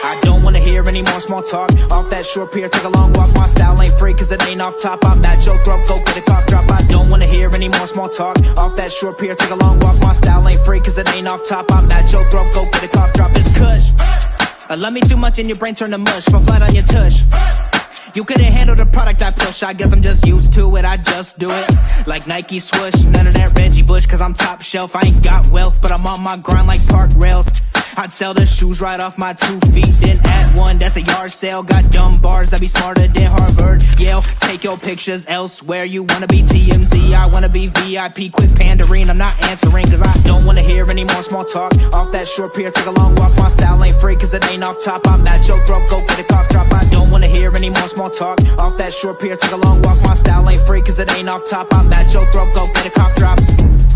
I don't wanna hear any more small talk. Off that short pier, take a long walk. My style ain't free cause it ain't off top. I'm at your throat, go get a cough drop. I don't wanna hear any more small talk. Off that short pier, take a long walk. My style ain't free cause it ain't off top. I'm at your throat, go get a cough drop. It's kush. I love me too much and your brain turn to mush. Fall flat on your tush. You couldn't handle the product I push. I guess I'm just used to it, I just do it. Like Nike swoosh, none of that Reggie Bush, cause I'm top shelf. I ain't got wealth, but I'm on my grind like park rails. I'd sell the shoes right off my 2 feet, then add one, that's a yard sale. Got dumb bars that be smarter than Harvard, Yale. Take your pictures elsewhere, you wanna be TMZ, I wanna be VIP. Quit pandering, I'm not answering, cause I don't wanna hear any more small talk. Off that short pier, take a long walk. My style ain't free cause it ain't off top. I'm at your throat, go get a cough drop. I don't wanna hear any more small talk. Off that short pier, take a long walk. My style ain't free cause it ain't off top. I'm at your throat, go get a cough drop.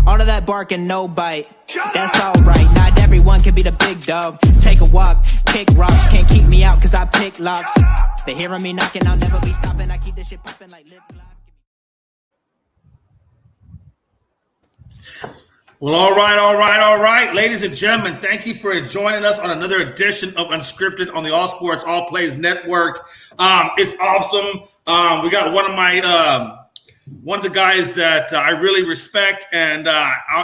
All of that bark and no bite, that's alright. Not everyone can be the big dog. Take a walk, kick rocks. Can't keep me out cause I pick locks. They hearing me knocking, I'll never be stopping. I keep this shit popping like lip gloss. Well, all right. Ladies and gentlemen, thank you for joining us on another edition of Unscripted on the All Sports All Plays Network. It's awesome. We got one of the guys that I really respect, and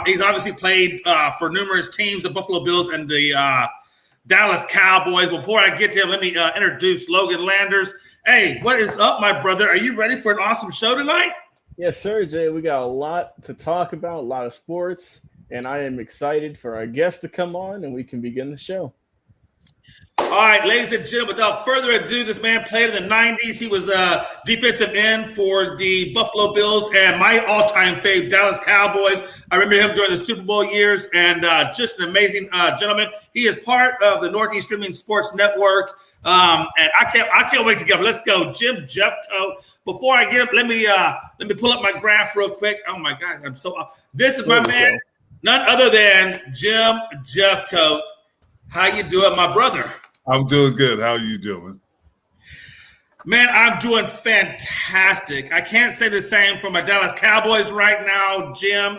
he's obviously played for numerous teams, the Buffalo Bills and the Dallas Cowboys. Before I get to him, let me introduce Loagn Landers. Hey, what is up, my brother? Are you ready for an awesome show tonight? Yes, sir, Jay. We got a lot to talk about, a lot of sports, and I am excited for our guest to come on, and we can begin the show. All right, ladies and gentlemen, without further ado, this man played in the 90s. He was a defensive end for the Buffalo Bills and my all-time fave, Dallas Cowboys. I remember him during the Super Bowl years, and just an amazing gentleman. He is part of the Northeast Streaming Sports Network, and I can't wait to get him. Let's go, Jim Jeffcoat. Before I get him, let me pull up my graph real quick. Oh my God, this is my man, none other than Jim Jeffcoat. How you doing, my brother? I'm doing good. How are you doing? Man, I'm doing fantastic. I can't say the same for my Dallas Cowboys right now, Jim.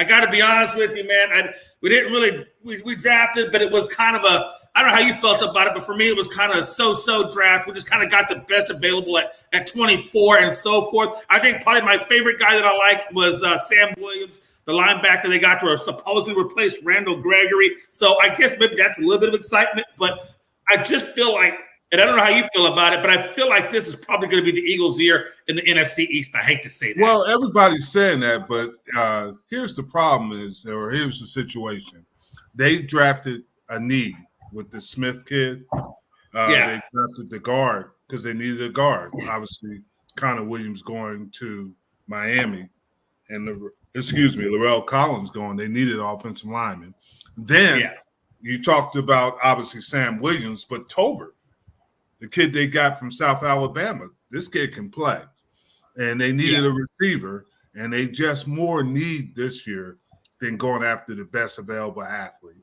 I got to be honest with you, man. We drafted, but it was kind of I don't know how you felt about it, but for me, it was kind of a so-so draft. We just kind of got the best available at 24 and so forth. I think probably my favorite guy that I liked was Sam Williams, the linebacker they got to supposedly replace Randall Gregory. So I guess maybe that's a little bit of excitement, but I just feel like, and I don't know how you feel about it, but I feel like this is probably going to be the Eagles' year in the NFC East. I hate to say that. Well, everybody's saying that, but here's the problem here's the situation. They drafted a need with the Smith kid. They drafted the guard because they needed a guard. Obviously, Connor Williams going to Miami and Laurel Collins going. They needed offensive linemen. Then you talked about, obviously, Sam Williams, but Tolbert, the kid they got from South Alabama, this kid can play. And they needed a receiver, and they just more need this year than going after the best available athlete.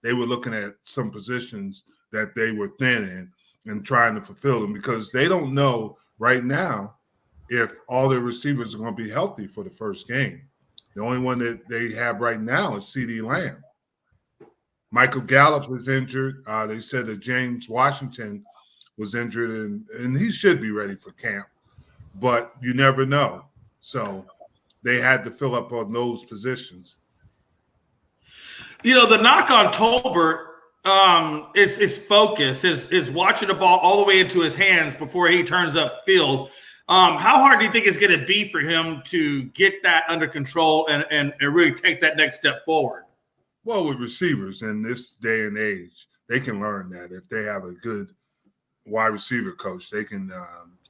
They were looking at some positions that they were thin in and trying to fulfill them because they don't know right now if all their receivers are going to be healthy for the first game. The only one that they have right now is CeeDee Lamb. Michael Gallup was injured. They said that James Washington was injured, and he should be ready for camp. But you never know. So they had to fill up on those positions. You know, the knock on Tolbert is focus, is watching the ball all the way into his hands before he turns up field. How hard do you think it's going to be for him to get that under control and really take that next step forward? Well, with receivers in this day and age, they can learn that. If they have a good wide receiver coach, they can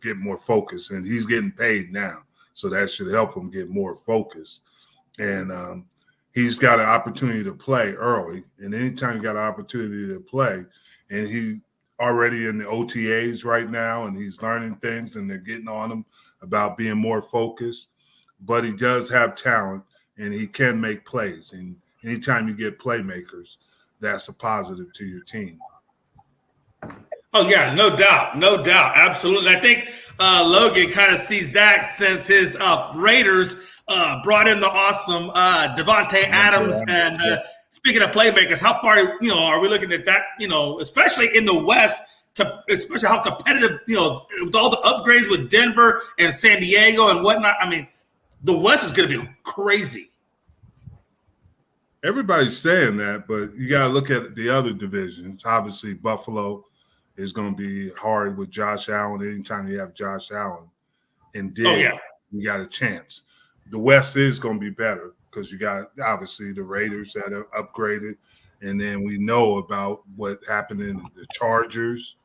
get more focus. And he's getting paid now, so that should help him get more focus. And he's got an opportunity to play early. And anytime you got an opportunity to play, and he already in the OTAs right now, and he's learning things, and they're getting on him about being more focused. But he does have talent, and he can make plays. And anytime you get playmakers, that's a positive to your team. Oh, yeah, no doubt. Absolutely. I think Loagn kind of sees that since his Raiders brought in the awesome Devontae Adams and speaking of playmakers, how far are we looking at that? Especially in the West, especially how competitive. With all the upgrades with Denver and San Diego and whatnot. I mean, the West is going to be crazy. Everybody's saying that, but you got to look at the other divisions. Obviously, Buffalo is going to be hard with Josh Allen. Anytime you have Josh Allen and Diggs, you got a chance. The West is going to be better because you got, obviously, the Raiders that have upgraded. And then we know about what happened in the Chargers,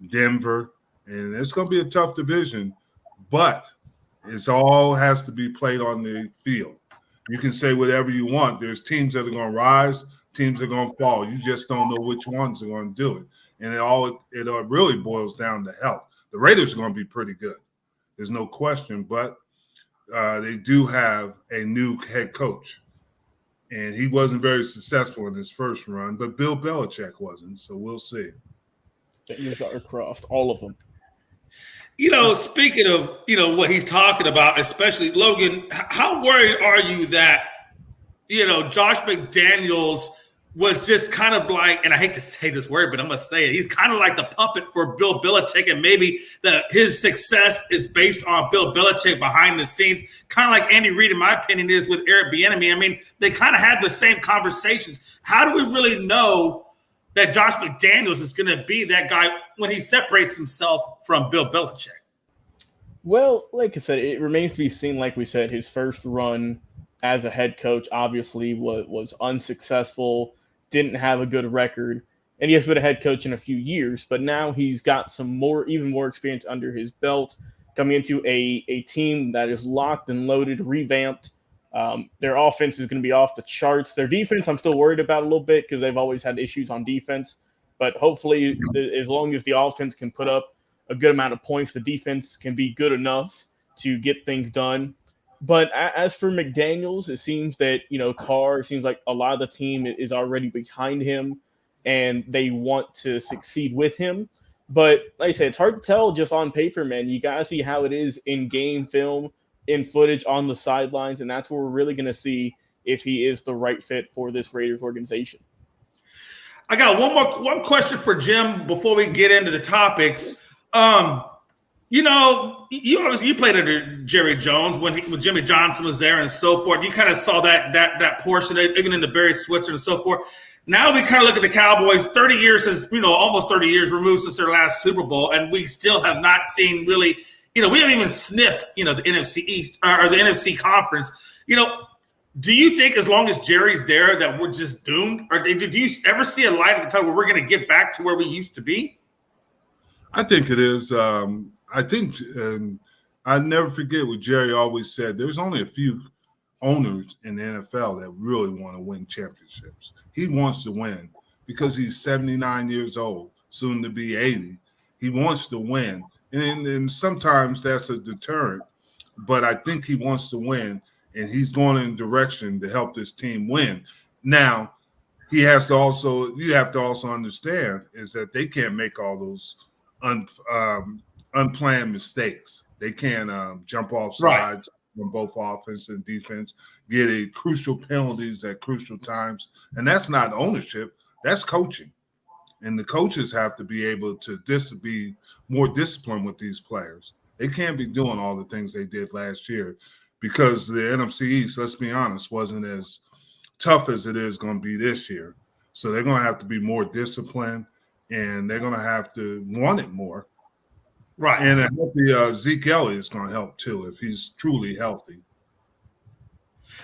Denver. And it's going to be a tough division, but it's all has to be played on the field. You can say whatever you want. There's teams that are going to rise, teams that are going to fall. You just don't know which ones are going to do it. And it really boils down to health. The Raiders are going to be pretty good. There's no question, but they do have a new head coach. And he wasn't very successful in his first run, but Bill Belichick wasn't, so we'll see. Fingers are crossed, all of them. Speaking of, what he's talking about, especially Logan, how worried are you that, Josh McDaniels was just kind of like, and I hate to say this word, but I'm going to say it. He's kind of like the puppet for Bill Belichick, and maybe his success is based on Bill Belichick behind the scenes, kind of like Andy Reid, in my opinion, is with Eric Bieniemy. I mean, they kind of had the same conversations. How do we really know that Josh McDaniels is going to be that guy when he separates himself from Bill Belichick? Well, like I said, it remains to be seen. Like we said, his first run as a head coach obviously was unsuccessful, didn't have a good record, and he has been a head coach in a few years, but now he's got even more experience under his belt, coming into a team that is locked and loaded, revamped. Their offense is going to be off the charts. Their defense, I'm still worried about a little bit because they've always had issues on defense. But hopefully, as long as the offense can put up a good amount of points, the defense can be good enough to get things done. But as for McDaniels, it seems that, Carr, seems like a lot of the team is already behind him and they want to succeed with him. But like I said, it's hard to tell just on paper, man. You got to see how it is in game film, in footage on the sidelines, and that's where we're really going to see if he is the right fit for this Raiders organization. I got one question for Jim before we get into the topics. You played under Jerry Jones when Jimmy Johnson was there and so forth. You kind of saw that portion, even in the Barry Switzer and so forth. Now we kind of look at the Cowboys, 30 years since, almost 30 years removed since their last Super Bowl, and we still have not seen really, we haven't even sniffed, the NFC East or the NFC Conference. Do you think as long as Jerry's there that we're just doomed? Or do you ever see a light at the tunnel where we're going to get back to where we used to be? I think it is. I never forget what Jerry always said. There's only a few owners in the NFL that really want to win championships. He wants to win because he's 79 years old, soon to be 80. He wants to win. And sometimes that's a deterrent, but I think he wants to win, and he's going in a direction to help this team win. Now, you have to also understand is that they can't make all those unplanned mistakes. They can't jump off sides from both offense and defense, get a crucial penalties at crucial times. And that's not ownership, that's coaching. And the coaches have to be able to be more disciplined with these players. They can't be doing all the things they did last year because the NFC East, let's be honest, wasn't as tough as it is going to be this year. So they're going to have to be more disciplined, and they're going to have to want it more. Right. And I hope Zeke Elliott is going to help too if he's truly healthy.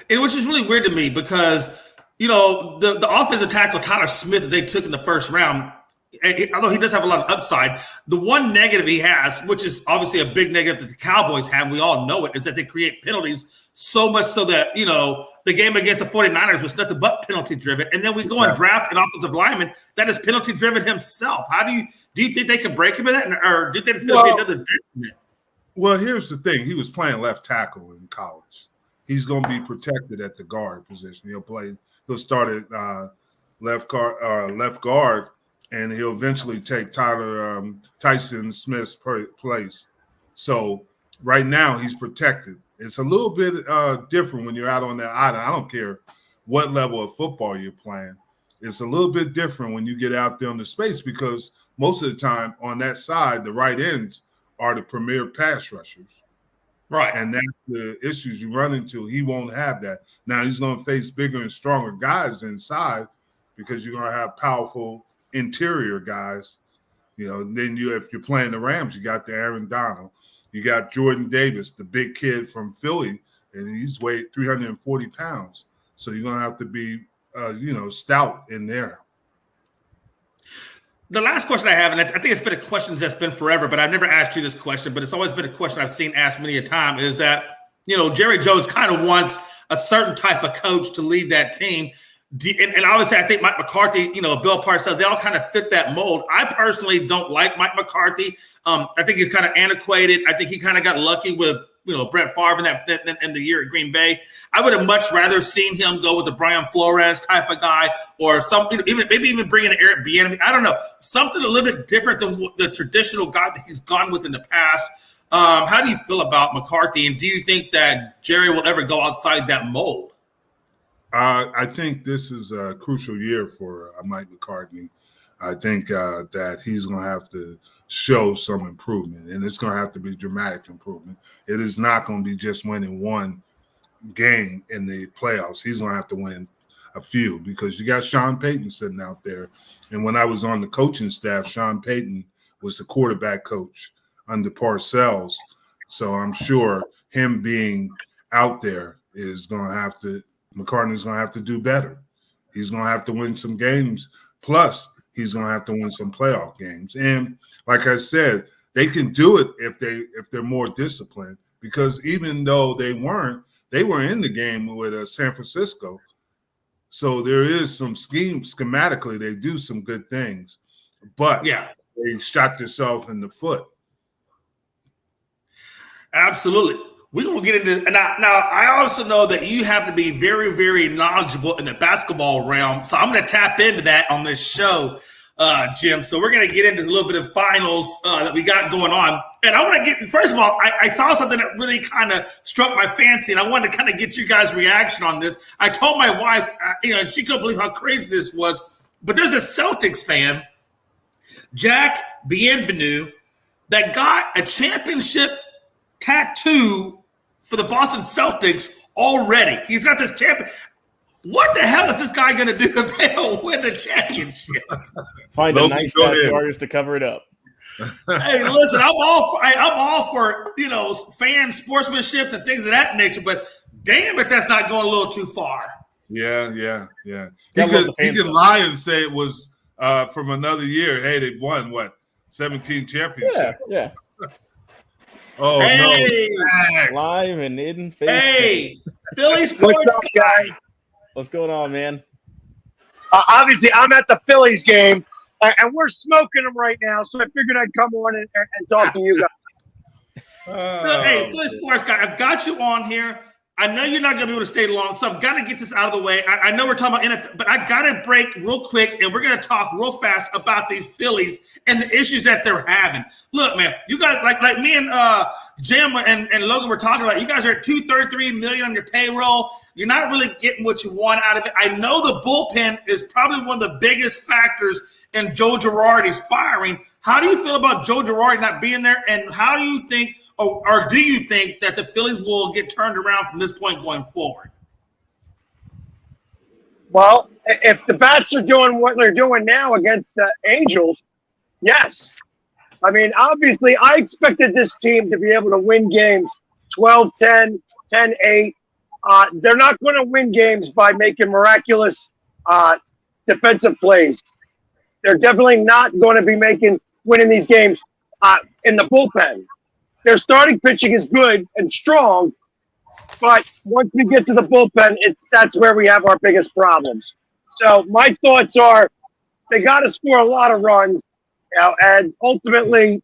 And which is really weird to me because, the offensive tackle Tyler Smith that they took in the first round, although he does have a lot of upside, the one negative he has, which is obviously a big negative that the Cowboys have, we all know it, is that they create penalties so much so that, the game against the 49ers was nothing but penalty-driven. And then we go and draft an offensive lineman that is penalty-driven himself. How do you think they can break him in that? Or do you think it's going to be another detriment? Well, here's the thing. He was playing left tackle in college. He's going to be protected at the guard position. He'll start at left guard, and he'll eventually take Tyson Smith's place. So right now he's protected. It's a little bit different when you're out on that island. I don't care what level of football you're playing. it's a little bit different when you get out there on the space because most of the time on that side, the right ends are the premier pass rushers. Right. And that's the issues you run into. He won't have that. Now he's going to face bigger and stronger guys inside because you're going to have powerful interior guys. You know, then if you're playing the Rams, you got the Aaron Donald. You got Jordan Davis, the big kid from Philly, and he's weighed 340 pounds. So you're going to have to be, stout in there. The last question I have, and I think it's been a question that's been forever, but I've never asked you this question, but it's always been a question I've seen asked many a time, is that, Jerry Jones kind of wants a certain type of coach to lead that team. And obviously, I think Mike McCarthy, Bill Parcells, they all kind of fit that mold. I personally don't like Mike McCarthy. I think he's kind of antiquated. I think he kind of got lucky with, Brett Favre in the year at Green Bay. I would have much rather seen him go with the Brian Flores type of guy or something, maybe even bring in Eric Bieniemy. I don't know, something a little bit different than the traditional guy that he's gone with in the past. How do you feel about McCarthy, and do you think that Jerry will ever go outside that mold? I think this is a crucial year for Mike McCarthy. I think that he's going to have to show some improvement, and it's going to have to be dramatic improvement. It is not going to be just winning one game in the playoffs. He's going to have to win a few because you got Sean Payton sitting out there. And when I was on the coaching staff, Sean Payton was the quarterback coach under Parcells. So I'm sure him being out there is going to have to – McCartney's going to have to do better. He's going to have to win some games. Plus, he's going to have to win some playoff games. And like I said, they can do it if they're more disciplined, because even though they were in the game with San Francisco. So there is some schematically, they do some good things, but they shot themselves in the foot. Absolutely. We're going to get into – now, I also know that you have to be very, very knowledgeable in the basketball realm, so I'm going to tap into that on this show, Jim. So we're going to get into a little bit of finals that we got going on. And I want to get – first of all, I saw something that really kind of struck my fancy, and I wanted to kind of get you guys' reaction on this. I told my wife, and she couldn't believe how crazy this was, but there's a Celtics fan, Jack Bienvenu, that got a championship tattoo for the Boston Celtics already. He's got this champion. What the hell is this guy going to do if they don't win the championship? Find a nice tattoo artist to cover it up. Hey, listen, I'm all for fan sportsmanships and things of that nature, but damn it, that's not going a little too far. Yeah. He can lie and say it was from another year. Hey, they won 17 championships. Yeah. Oh, hey, no. Live and in face. Hey, Philly sports guy. What's going on, man? Obviously, I'm at the Phillies game, and we're smoking them right now, so I figured I'd come on and talk to you guys. Hey, Philly sports guy, I've got you on here. I know you're not going to be able to stay long, so I've got to get this out of the way. I know we're talking about NFL, but I got to break real quick, and we're going to talk real fast about these Phillies and the issues that they're having. Look, man, you guys, like me and Jim and Logan were talking about, you guys are at $233 million on your payroll. You're not really getting what you want out of it. I know the bullpen is probably one of the biggest factors in Joe Girardi's firing. How do you feel about Joe Girardi not being there, and how do you think – or do you think that the Phillies will get turned around from this point going forward? Well, if the Bats are doing what they're doing now against the Angels, yes. I mean, obviously, I expected this team to be able to win games 12-10, 10-8. They're not going to win games by making miraculous defensive plays. They're definitely not going to be winning these games in the bullpen. Their starting pitching is good and strong, but once we get to the bullpen, that's where we have our biggest problems. So my thoughts are they got to score a lot of runs, and ultimately,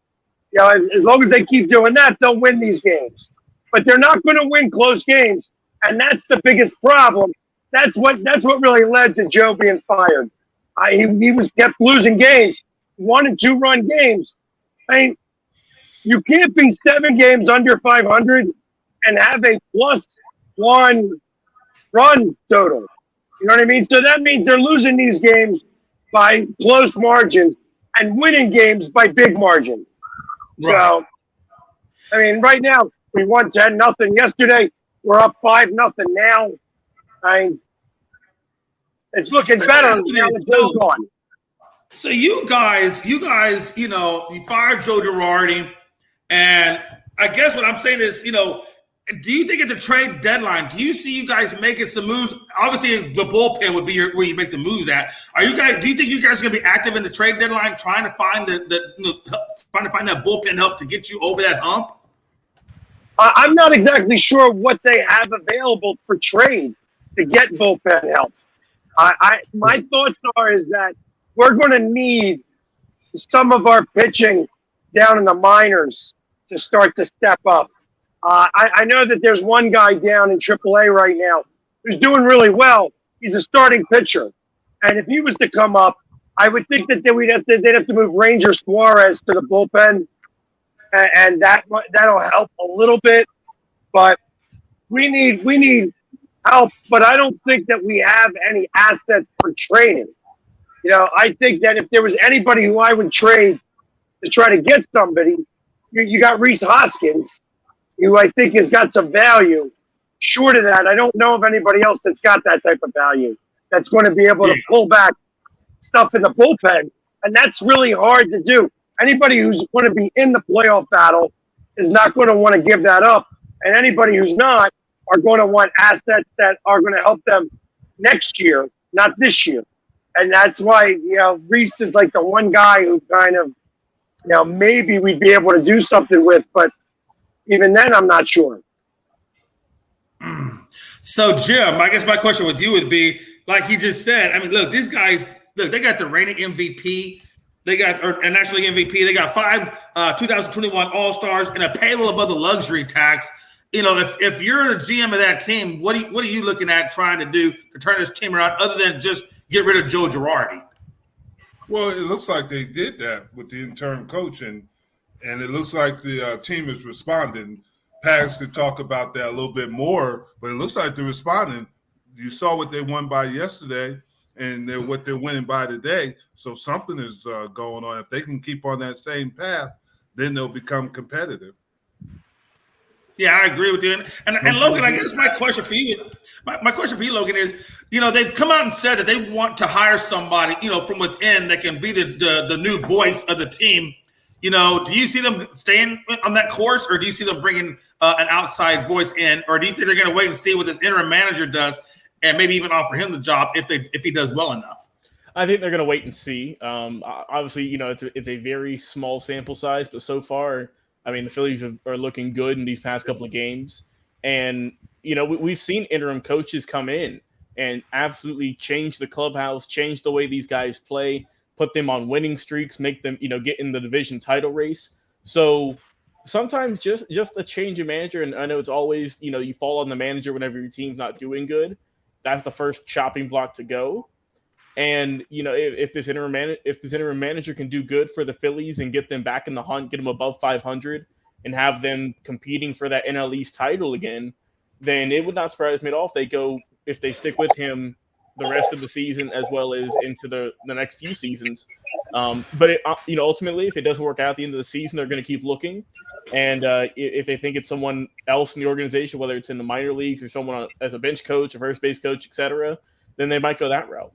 as long as they keep doing that, they'll win these games. But they're not going to win close games, and that's the biggest problem. That's what really led to Joe being fired. He kept losing games, 1 and 2 run games. I mean, you can't be 7 games under 500 and have a +1 run total. You know what I mean? So that means they're losing these games by close margins and winning games by big margins. Right. So, I mean, right now we won 10-0 yesterday. We're up 5-0 now. It's looking better now that Joe's gone. So you guys, you fired Joe Girardi, and I guess what I'm saying is, do you think at the trade deadline, do you see you guys making some moves? Obviously, the bullpen would be where you make the moves at. Do you think you guys are going to be active in the trade deadline, trying to find that bullpen help to get you over that hump? I'm not exactly sure what they have available for trade to get bullpen help. My thoughts is that we're going to need some of our pitching down in the minors to start to step up. I know that there's one guy down in AAA right now who's doing really well. He's a starting pitcher. And if he was to come up, I would think that they'd have to move Ranger Suarez to the bullpen. And that'll help a little bit. But we need help. But I don't think that we have any assets for trading. I think that if there was anybody who I would trade to try to get somebody, you got Rhys Hoskins, who I think has got some value. Short of that, I don't know of anybody else that's got that type of value that's going to be able to pull back stuff in the bullpen. And that's really hard to do. Anybody who's going to be in the playoff battle is not going to want to give that up. And anybody who's not are going to want assets that are going to help them next year, not this year. And that's why, Rhys is like the one guy who kind of, maybe we'd be able to do something with, but even then, I'm not sure. So, Jim, I guess my question with you would be, like he just said, I mean, look, these guys, they got the reigning MVP. They got a National League MVP. They got 5 2021 All-Stars and a payroll above the luxury tax. If you're the GM of that team, what are you looking at trying to do to turn this team around other than just get rid of Joe Girardi? Well, it looks like they did that with the interim coach, and it looks like the team is responding. Pags could talk about that a little bit more, but it looks like they're responding. You saw what they won by yesterday and what they're winning by today. So something is going on. If they can keep on that same path, then they'll become competitive. Yeah, I agree with you. And Logan, I guess my question for you, Logan, is, they've come out and said that they want to hire somebody, from within that can be the new voice of the team. Do you see them staying on that course, or do you see them bringing an outside voice in, or do you think they're going to wait and see what this interim manager does and maybe even offer him the job if he does well enough? I think they're going to wait and see. Obviously, it's a very small sample size, but so far, I mean, the Phillies are looking good in these past couple of games. And, we've seen interim coaches come in and absolutely change the clubhouse, change the way these guys play, put them on winning streaks, make them, get in the division title race. So sometimes just a change of manager, and I know it's always, you fall on the manager whenever your team's not doing good. That's the first chopping block to go. And, if this interim manager can do good for the Phillies and get them back in the hunt, get them above 500 and have them competing for that NL East title again, then it would not surprise me at all if they stick with him the rest of the season as well as into the next few seasons. But ultimately, if it doesn't work out at the end of the season, they're going to keep looking. And if they think it's someone else in the organization, whether it's in the minor leagues or someone as a bench coach, a first base coach, etc., then they might go that route.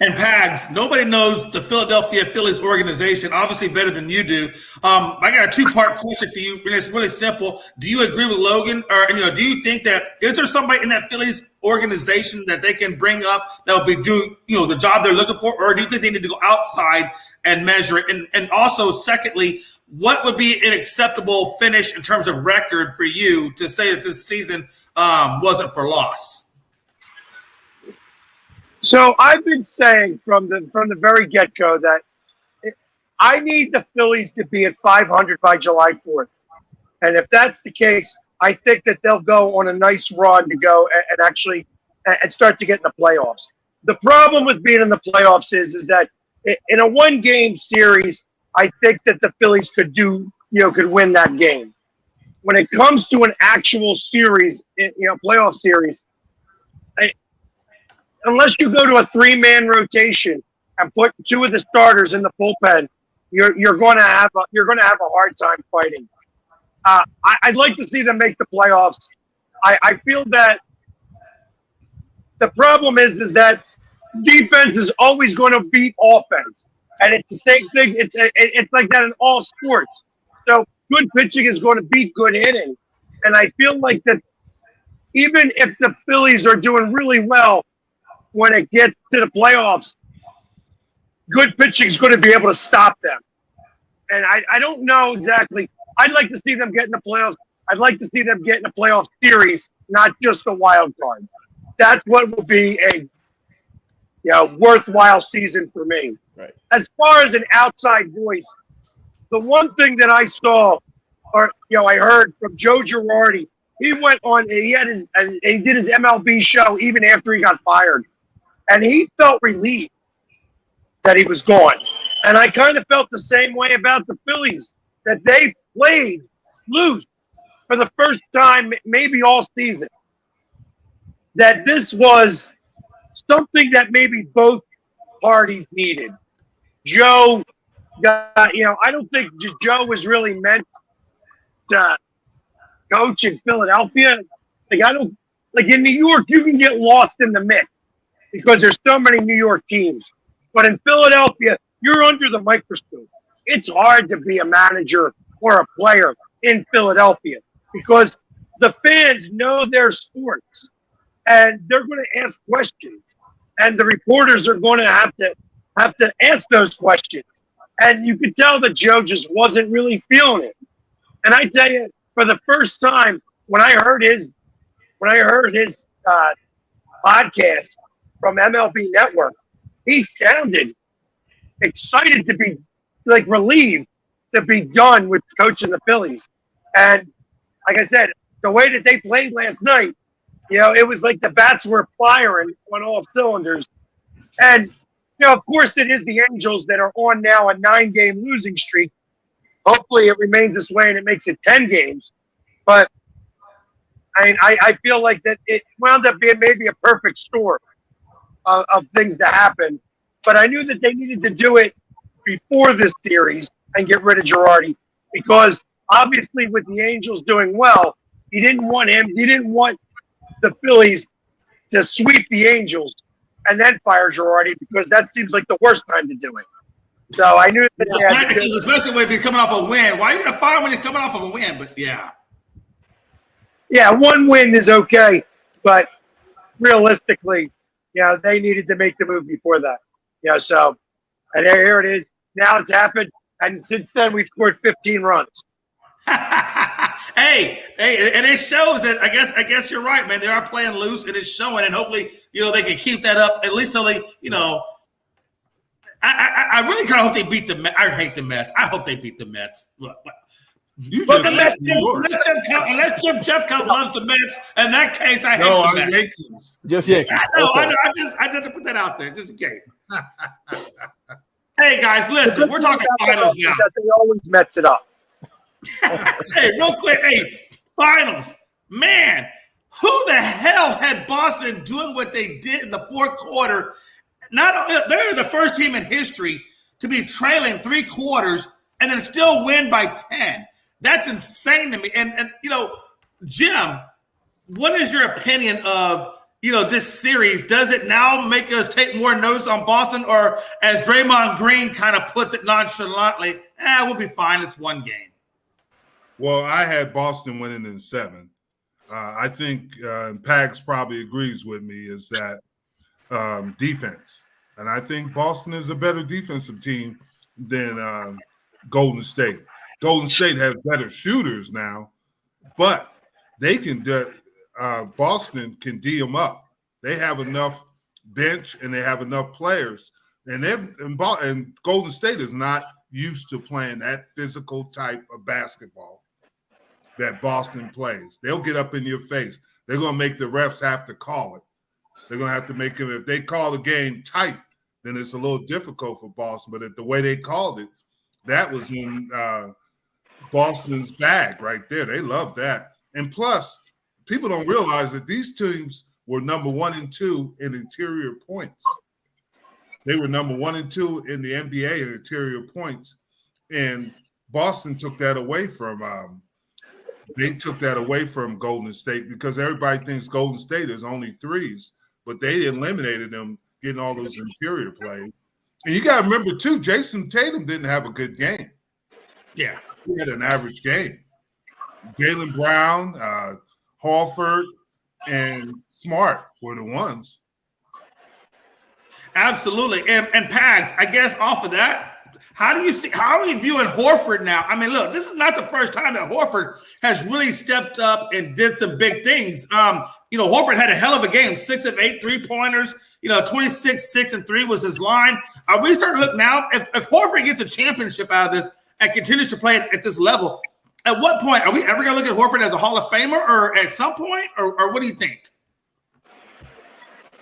And Pags, nobody knows the Philadelphia Phillies organization obviously better than you do. I got a 2-part question for you, and it's really simple. Do you agree with Logan, or do you think that is there somebody in that Phillies organization that they can bring up that will be doing the job they're looking for, or do you think they need to go outside and measure it? And also, secondly, what would be an acceptable finish in terms of record for you to say that this season wasn't for loss? So I've been saying from the very get-go that I need the Phillies to be at 500 by July 4th. And if that's the case, I think that they'll go on a nice run to go and actually and start to get in the playoffs. The problem with being in the playoffs is that in a 1-game series, I think that the Phillies could win that game. When it comes to an actual series, playoff series, unless you go to a 3-man rotation and put 2 of the starters in the bullpen, you're going to have a hard time fighting. I'd like to see them make the playoffs. I feel that the problem is that defense is always going to beat offense, and it's the same thing. It's like that in all sports. So good pitching is going to beat good hitting, and I feel like that even if the Phillies are doing really well when it gets to the playoffs, good pitching is going to be able to stop them. And I don't know exactly. I'd like to see them get in the playoffs. I'd like to see them get in a playoff series, not just a wild card. That's what will be a worthwhile season for me. Right. As far as an outside voice, the one thing that I saw, or I heard from Joe Girardi, he went on. He did his MLB show even after he got fired, and he felt relieved that he was gone. And I kind of felt the same way about the Phillies, that they played loose for the first time, maybe all season. That this was something that maybe both parties needed. Joe got, I don't think Joe was really meant to coach in Philadelphia. Like in New York, you can get lost in the mix because there's so many New York teams. But in Philadelphia, you're under the microscope. It's hard to be a manager or a player in Philadelphia because the fans know their sports and they're going to ask questions, and the reporters are going to have to ask those questions. And you could tell that Joe just wasn't really feeling it. And I tell you, for the first time, when I heard his podcast from MLB Network, he sounded excited to be relieved to be done with coaching the Phillies. And like I said, the way that they played last night, it was like the bats were firing on all cylinders. And, of course, it is the Angels that are on now a 9-game losing streak. Hopefully it remains this way and it makes it 10 games. But I feel like that it wound up being maybe a perfect storm of things to happen. But I knew that they needed to do it before this series and get rid of Girardi, because obviously with the Angels doing well, he didn't want the Phillies to sweep the Angels and then fire Girardi, because that seems like the worst time to do it. So I knew that especially when he's coming off a win. Why are you going to fire him when he's coming off of a win? But yeah, one win is okay, but realistically, they needed to make the move before that. So, and here it is. Now it's happened, and since then we've scored 15 runs. Hey, and it shows that I guess you're right, man. They are playing loose, and it's showing, and hopefully, they can keep that up at least till they, I really kind of hope they beat the Mets. I hate the Mets. I hope they beat the Mets. Look, unless Jim Jeffcoat loves the Mets, in that case, I hate the Mets. Yankees. Just Yankees. I know. I just to put that out there, just in case. Hey guys, listen, we're talking finals now. They always Mets it up. Hey, real quick, finals. Man, who the hell had Boston doing what they did in the fourth quarter? They're the first team in history to be trailing 3 quarters and then still win by 10. That's insane to me. And Jim, what is your opinion of this series? Does it now make us take more notice on Boston, or as Draymond Green kind of puts it nonchalantly, we'll be fine. It's one game. Well, I had Boston winning in 7. I think, and Pags probably agrees with me, is that defense. And I think Boston is a better defensive team than Golden State. Golden State has better shooters now, but they can Boston can D them up. They have enough bench and they have enough players. And Golden State is not used to playing that physical type of basketball that Boston plays. They'll get up in your face. They're going to make the refs have to call it. They're going to have to make them, if they call the game tight, then it's a little difficult for Boston. But the way they called it, that was in Boston's bag right there. They love that. And plus, people don't realize that these teams were number 1 and 2 in interior points. They were number 1 and 2 in the NBA in interior points, and Boston took that away from. They took that away from Golden State because everybody thinks Golden State is only threes, but they eliminated them getting all those interior plays. And you got to remember too, Jason Tatum didn't have a good game. Yeah, he had an average game. Jaylen Brown, Horford, and Smart were the ones. Absolutely. And Pags, I guess off of that, how are you viewing Horford now? I mean, look, this is not the first time that Horford has really stepped up and did some big things. Horford had a hell of a game, 6 of 8 3-pointers, 26, 6 and 3 was his line. Are we starting to look now, if Horford gets a championship out of this and continues to play at this level, at what point are we ever going to look at Horford as a Hall of Famer or at some point, or what do you think?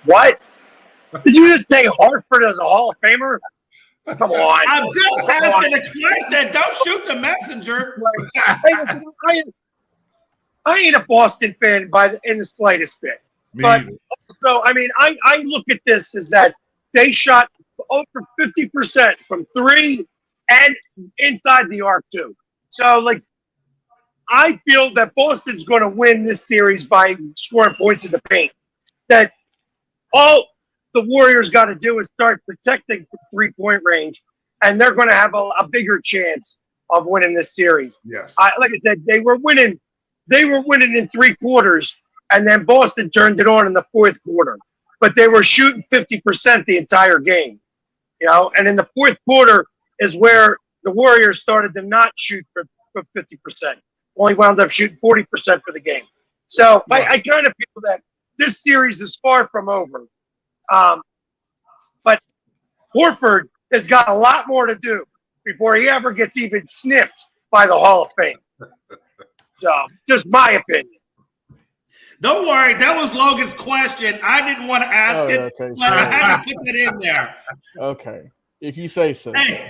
What? Did you just say Horford as a Hall of Famer? Come on. I'm just asking a question. Don't shoot the messenger. I ain't a Boston fan in the slightest bit. But so, I mean, I look at this as that they shot over 50% from 3 and inside the arc too. So, like, I feel that Boston's going to win this series by scoring points in the paint. That all the Warriors got to do is start protecting from 3-point range, and they're going to have a bigger chance of winning this series. Yes. Like I said, they were winning in 3 quarters, and then Boston turned it on in the 4th quarter. But they were shooting 50% the entire game, And in the 4th quarter is where the Warriors started to not shoot for 50%. Only wound up shooting 40% for the game. So yeah. I kind of feel that this series is far from over. But Horford has got a lot more to do before he ever gets even sniffed by the Hall of Fame. So, just my opinion. Don't worry, that was Logan's question. I didn't want to ask it, but I had to put that in there. Okay, if you say so. Hey,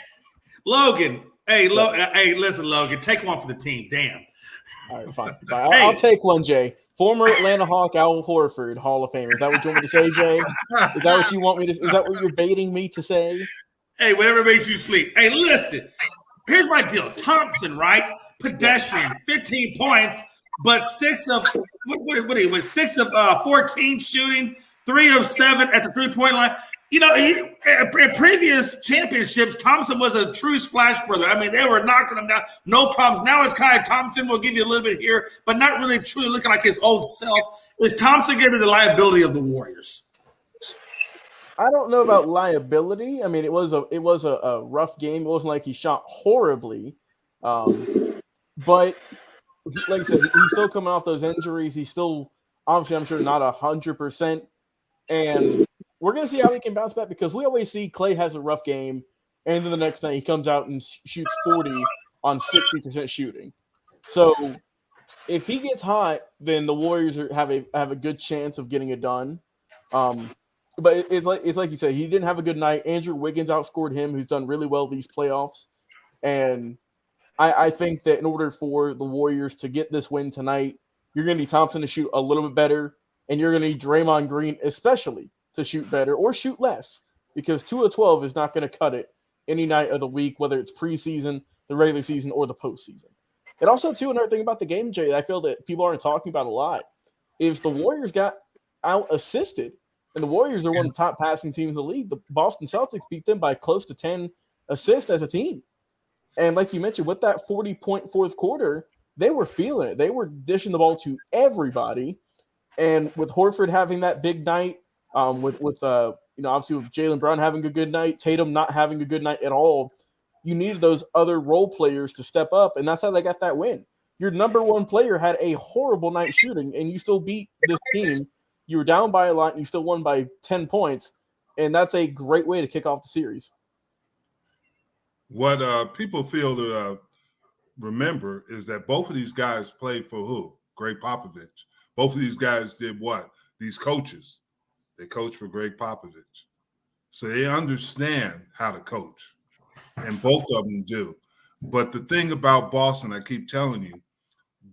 Logan. Hey, listen, Logan. Take one for the team. Damn. All right, fine. I'll take one, Jay. Former Atlanta Hawk Al Horford, Hall of Famer. Is that what you want me to say, Jay? Is that what you want me to? Is that what you're baiting me to say? Hey, whatever makes you sleep. Hey, listen. Here's my deal. Thompson, right? Pedestrian, 15 points, but 6 of 14 shooting, 3 of 7 at the 3-point line. In previous championships, Thompson was a true splash brother. I mean, they were knocking him down, no problems. Now it's Kai Thompson will give you a little bit here, but not really truly looking like his old self. Is Thompson going to be the liability of the Warriors? I don't know about liability. I mean, it was a rough game. It wasn't like he shot horribly, but like I said, he's still coming off those injuries. He's still obviously, I'm sure, not 100%, and we're going to see how he can bounce back because we always see Clay has a rough game, and then the next night he comes out and shoots 40 on 60% shooting. So if he gets hot, then the Warriors have a good chance of getting it done. But it's like you said, he didn't have a good night. Andrew Wiggins outscored him, who's done really well these playoffs. And I think that in order for the Warriors to get this win tonight, you're going to need Thompson to shoot a little bit better, and you're going to need Draymond Green especially to shoot better or shoot less, because 2 of 12 is not going to cut it any night of the week, whether it's preseason, the regular season, or the postseason. And also, too, another thing about the game, Jay, that I feel that people aren't talking about a lot, is the Warriors got out-assisted, and the Warriors are one of the top passing teams in the league. The Boston Celtics beat them by close to 10 assists as a team. And like you mentioned, with that 40-point 4th quarter, they were feeling it. They were dishing the ball to everybody. And with Horford having that big night, with obviously with Jaylen Brown having a good night, Tatum not having a good night at all, you needed those other role players to step up, and that's how they got that win. Your number one player had a horrible night shooting, and you still beat this team. You were down by a lot, and you still won by 10 points, and that's a great way to kick off the series. What people feel to remember is that both of these guys played for who? Greg Popovich. Both of these guys did what? These coaches. They coach for Greg Popovich. So they understand how to coach, and both of them do. But the thing about Boston, I keep telling you,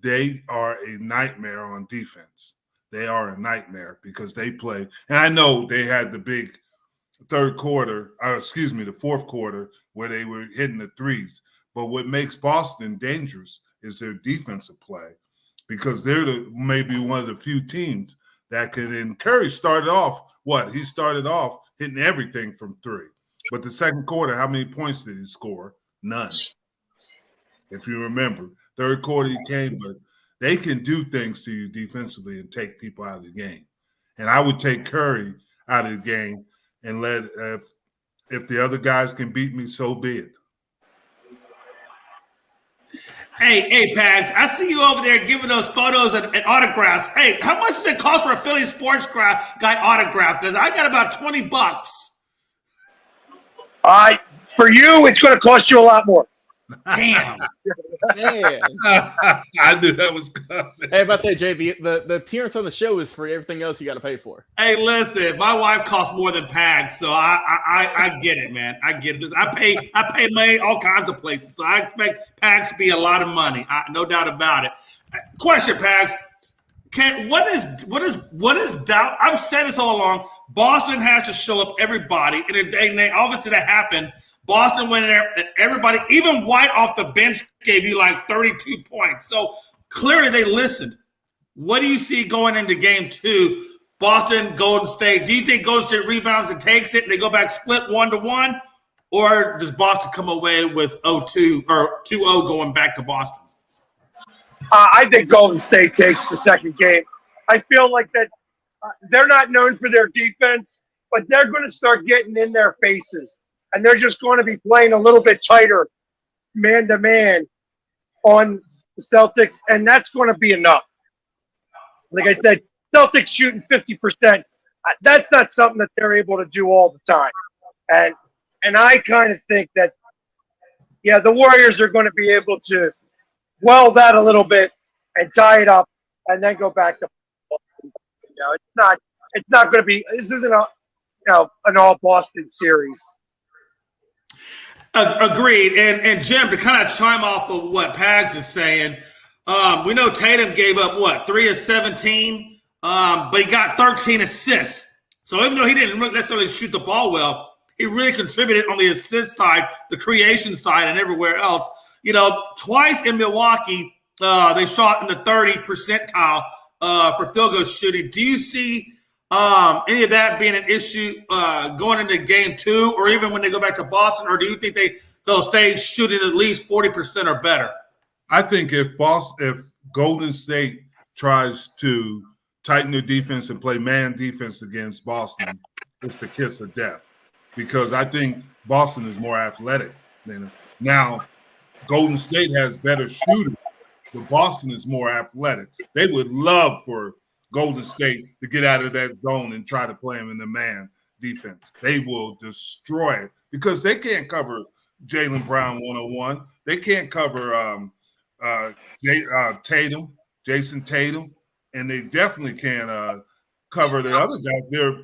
they are a nightmare on defense. they are a nightmare because they play. And I know they had the big the fourth quarter where they were hitting the threes. But what makes Boston dangerous is their defensive play because they're maybe one of the few teams that can. And Curry started off he started off hitting everything from three. But the second quarter, how many points did he score? None. If you remember, third quarter he came, but they can do things to you defensively and take people out of the game. And I would take Curry out of the game and let if the other guys can beat me, so be it. Hey, Pags, I see you over there giving those photos and autographs. Hey, how much does it cost for a Philly sports guy autograph? Because I got about $20. For you, it's going to cost you a lot more. Damn. Man. I knew that was coming. Hey, about to say, Jay, the appearance on the show is free. Everything else you got to pay for. Hey, listen, my wife costs more than Pags, so I get it, man. I get it. I pay money all kinds of places, so I expect Pags to be a lot of money. No doubt about it. Question, Pags. What is doubt? I've said this all along. Boston has to show up everybody, and obviously that happened. Boston went in there, and everybody, even White off the bench, gave you like 32 points. So clearly they listened. What do you see going into game 2? Boston, Golden State. Do you think Golden State rebounds and takes it and they go back split 1-1? Or does Boston come away with 0-2 or 2-0 going back to Boston? I think Golden State takes the second game. I feel like that they're not known for their defense, but they're going to start getting in their faces. And they're just going to be playing a little bit tighter man-to-man on the Celtics, and that's going to be enough. Like I said, Celtics shooting 50%. That's not something that they're able to do all the time. And I kind of think that, the Warriors are going to be able to quell that a little bit and tie it up and then go back to it's not going to be – this isn't an all-Boston series. Agreed. And Jim, to kind of chime off of what Pags is saying, we know Tatum gave up, 3 of 17, but he got 13 assists. So even though he didn't necessarily shoot the ball well, he really contributed on the assist side, the creation side, and everywhere else. Twice in Milwaukee, they shot in the 30 percentile for field goal shooting. Do you see any of that being an issue going into game 2 or even when they go back to Boston, or do you think they'll stay shooting at least 40% or better? I think if Golden State tries to tighten their defense and play man defense against Boston, it's the kiss of death because I think Boston is more athletic than now. Golden State has better shooters, but Boston is more athletic. They would love for Golden State to get out of that zone and try to play them in the man defense. They will destroy it because they can't cover Jaylen Brown 101. They can't cover Jason Tatum, and they definitely can't cover the other guys.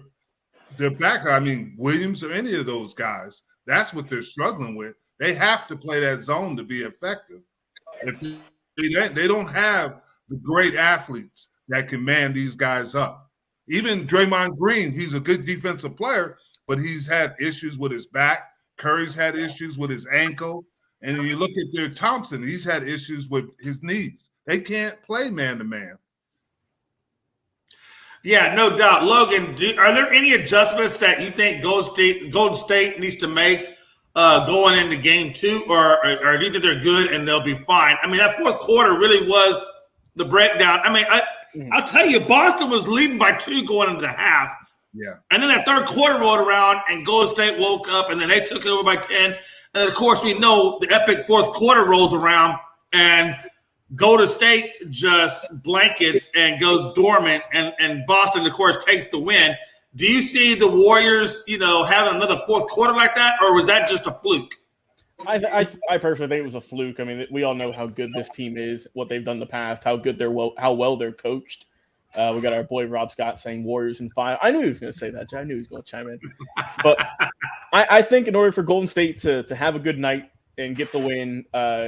They're back. I mean, Williams or any of those guys. That's what they're struggling with. They have to play that zone to be effective. If they don't have the great athletes that can man these guys up. Even Draymond Green, he's a good defensive player, but he's had issues with his back. Curry's had issues with his ankle. And you look at their Thompson, he's had issues with his knees. They can't play man-to-man. Yeah, no doubt. Logan, are there any adjustments that you think Golden State needs to make going into game 2, or do you think they're good and they'll be fine? I mean, that fourth quarter really was the breakdown. I mean, I'll tell you, Boston was leading by 2 going into the half. Yeah. And then that third quarter rolled around and Golden State woke up and then they took it over by 10. And of course, we know the epic fourth quarter rolls around and Golden State just blankets and goes dormant. And Boston, of course, takes the win. Do you see the Warriors, having another fourth quarter like that, or was that just a fluke? I personally think it was a fluke. I mean, we all know how good this team is, what they've done in the past, how well they're coached. We got our boy Rob Scott saying Warriors in 5. I knew he was going to say that. I knew he was going to chime in. But I think in order for Golden State to have a good night and get the win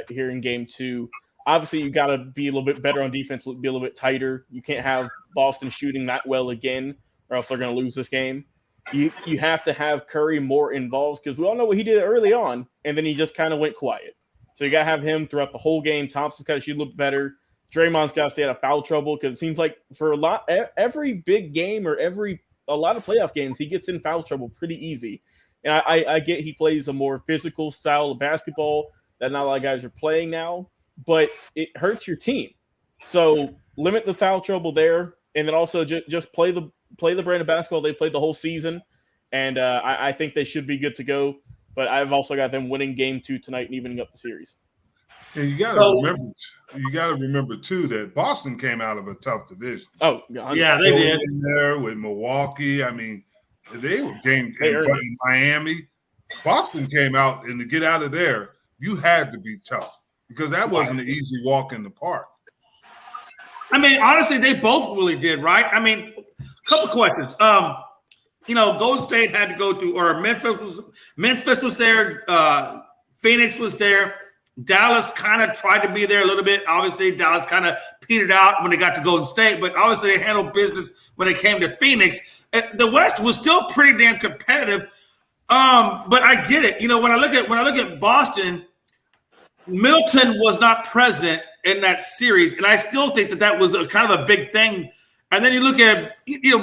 here in game 2, obviously you got to be a little bit better on defense, be a little bit tighter. You can't have Boston shooting that well again, or else they're going to lose this game. You have to have Curry more involved because we all know what he did early on, and then he just kind of went quiet. So you got to have him throughout the whole game. Thompson's got to shoot a little better. Draymond's got to stay out of foul trouble because it seems like for every big game or a lot of playoff games, he gets in foul trouble pretty easy. And I get he plays a more physical style of basketball that not a lot of guys are playing now, but it hurts your team. So limit the foul trouble there, and then also just play the brand of basketball they played the whole season. And I think they should be good to go. But I've also got them winning game 2 tonight and evening up the series. And you got to remember too that Boston came out of a tough division. Oh, yeah, they did. In there with Milwaukee. I mean, they were in Miami. Boston came out, and to get out of there, you had to be tough because that wasn't an easy walk in the park. I mean, honestly, they both really did, right? I mean, a couple questions. Golden State had to go through, or Memphis was there, Phoenix was there. Dallas kind of tried to be there a little bit. Obviously, Dallas kind of petered out when they got to Golden State, but obviously they handled business when it came to Phoenix. The West was still pretty damn competitive, but I get it. When I look at Boston, Middleton was not present in that series, and I still think that was kind of a big thing. And then you look at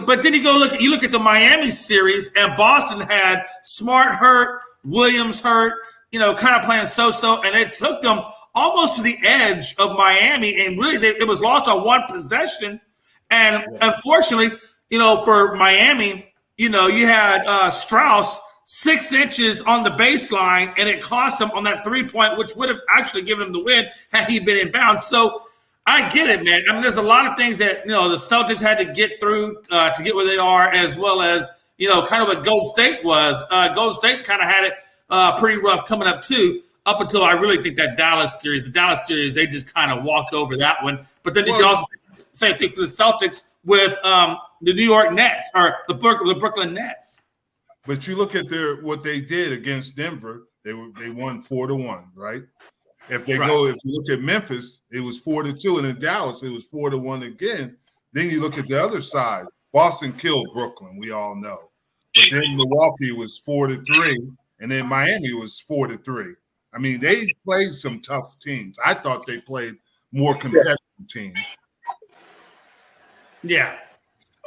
but then you look at the Miami series, and Boston had Smart hurt, Williams hurt. Kind of playing so-so, and it took them almost to the edge of Miami, and really it was lost on one possession. And unfortunately, for Miami, you had Strauss 6 inches on the baseline, and it cost them on that 3-point, which would have actually given them the win had he been in bounds. So I get it, man. I mean, there's a lot of things that, the Celtics had to get through to get where they are, as well as, kind of what Golden State was. Golden State kind of had it pretty rough coming up too, up until I really think the Dallas series, they just kind of walked over that one. But then you can also say the same thing for the Celtics with the New York Nets or the Brooklyn Nets. But you look at what they did against Denver, they won 4-1, right? If you look at Memphis, it was 4-2, and in Dallas it was 4-1 again. Then you look at the other side, Boston killed Brooklyn, we all know. But then Milwaukee was 4-3. And then Miami was 4-3. I mean, they played some tough teams. I thought they played more competitive teams. Yeah.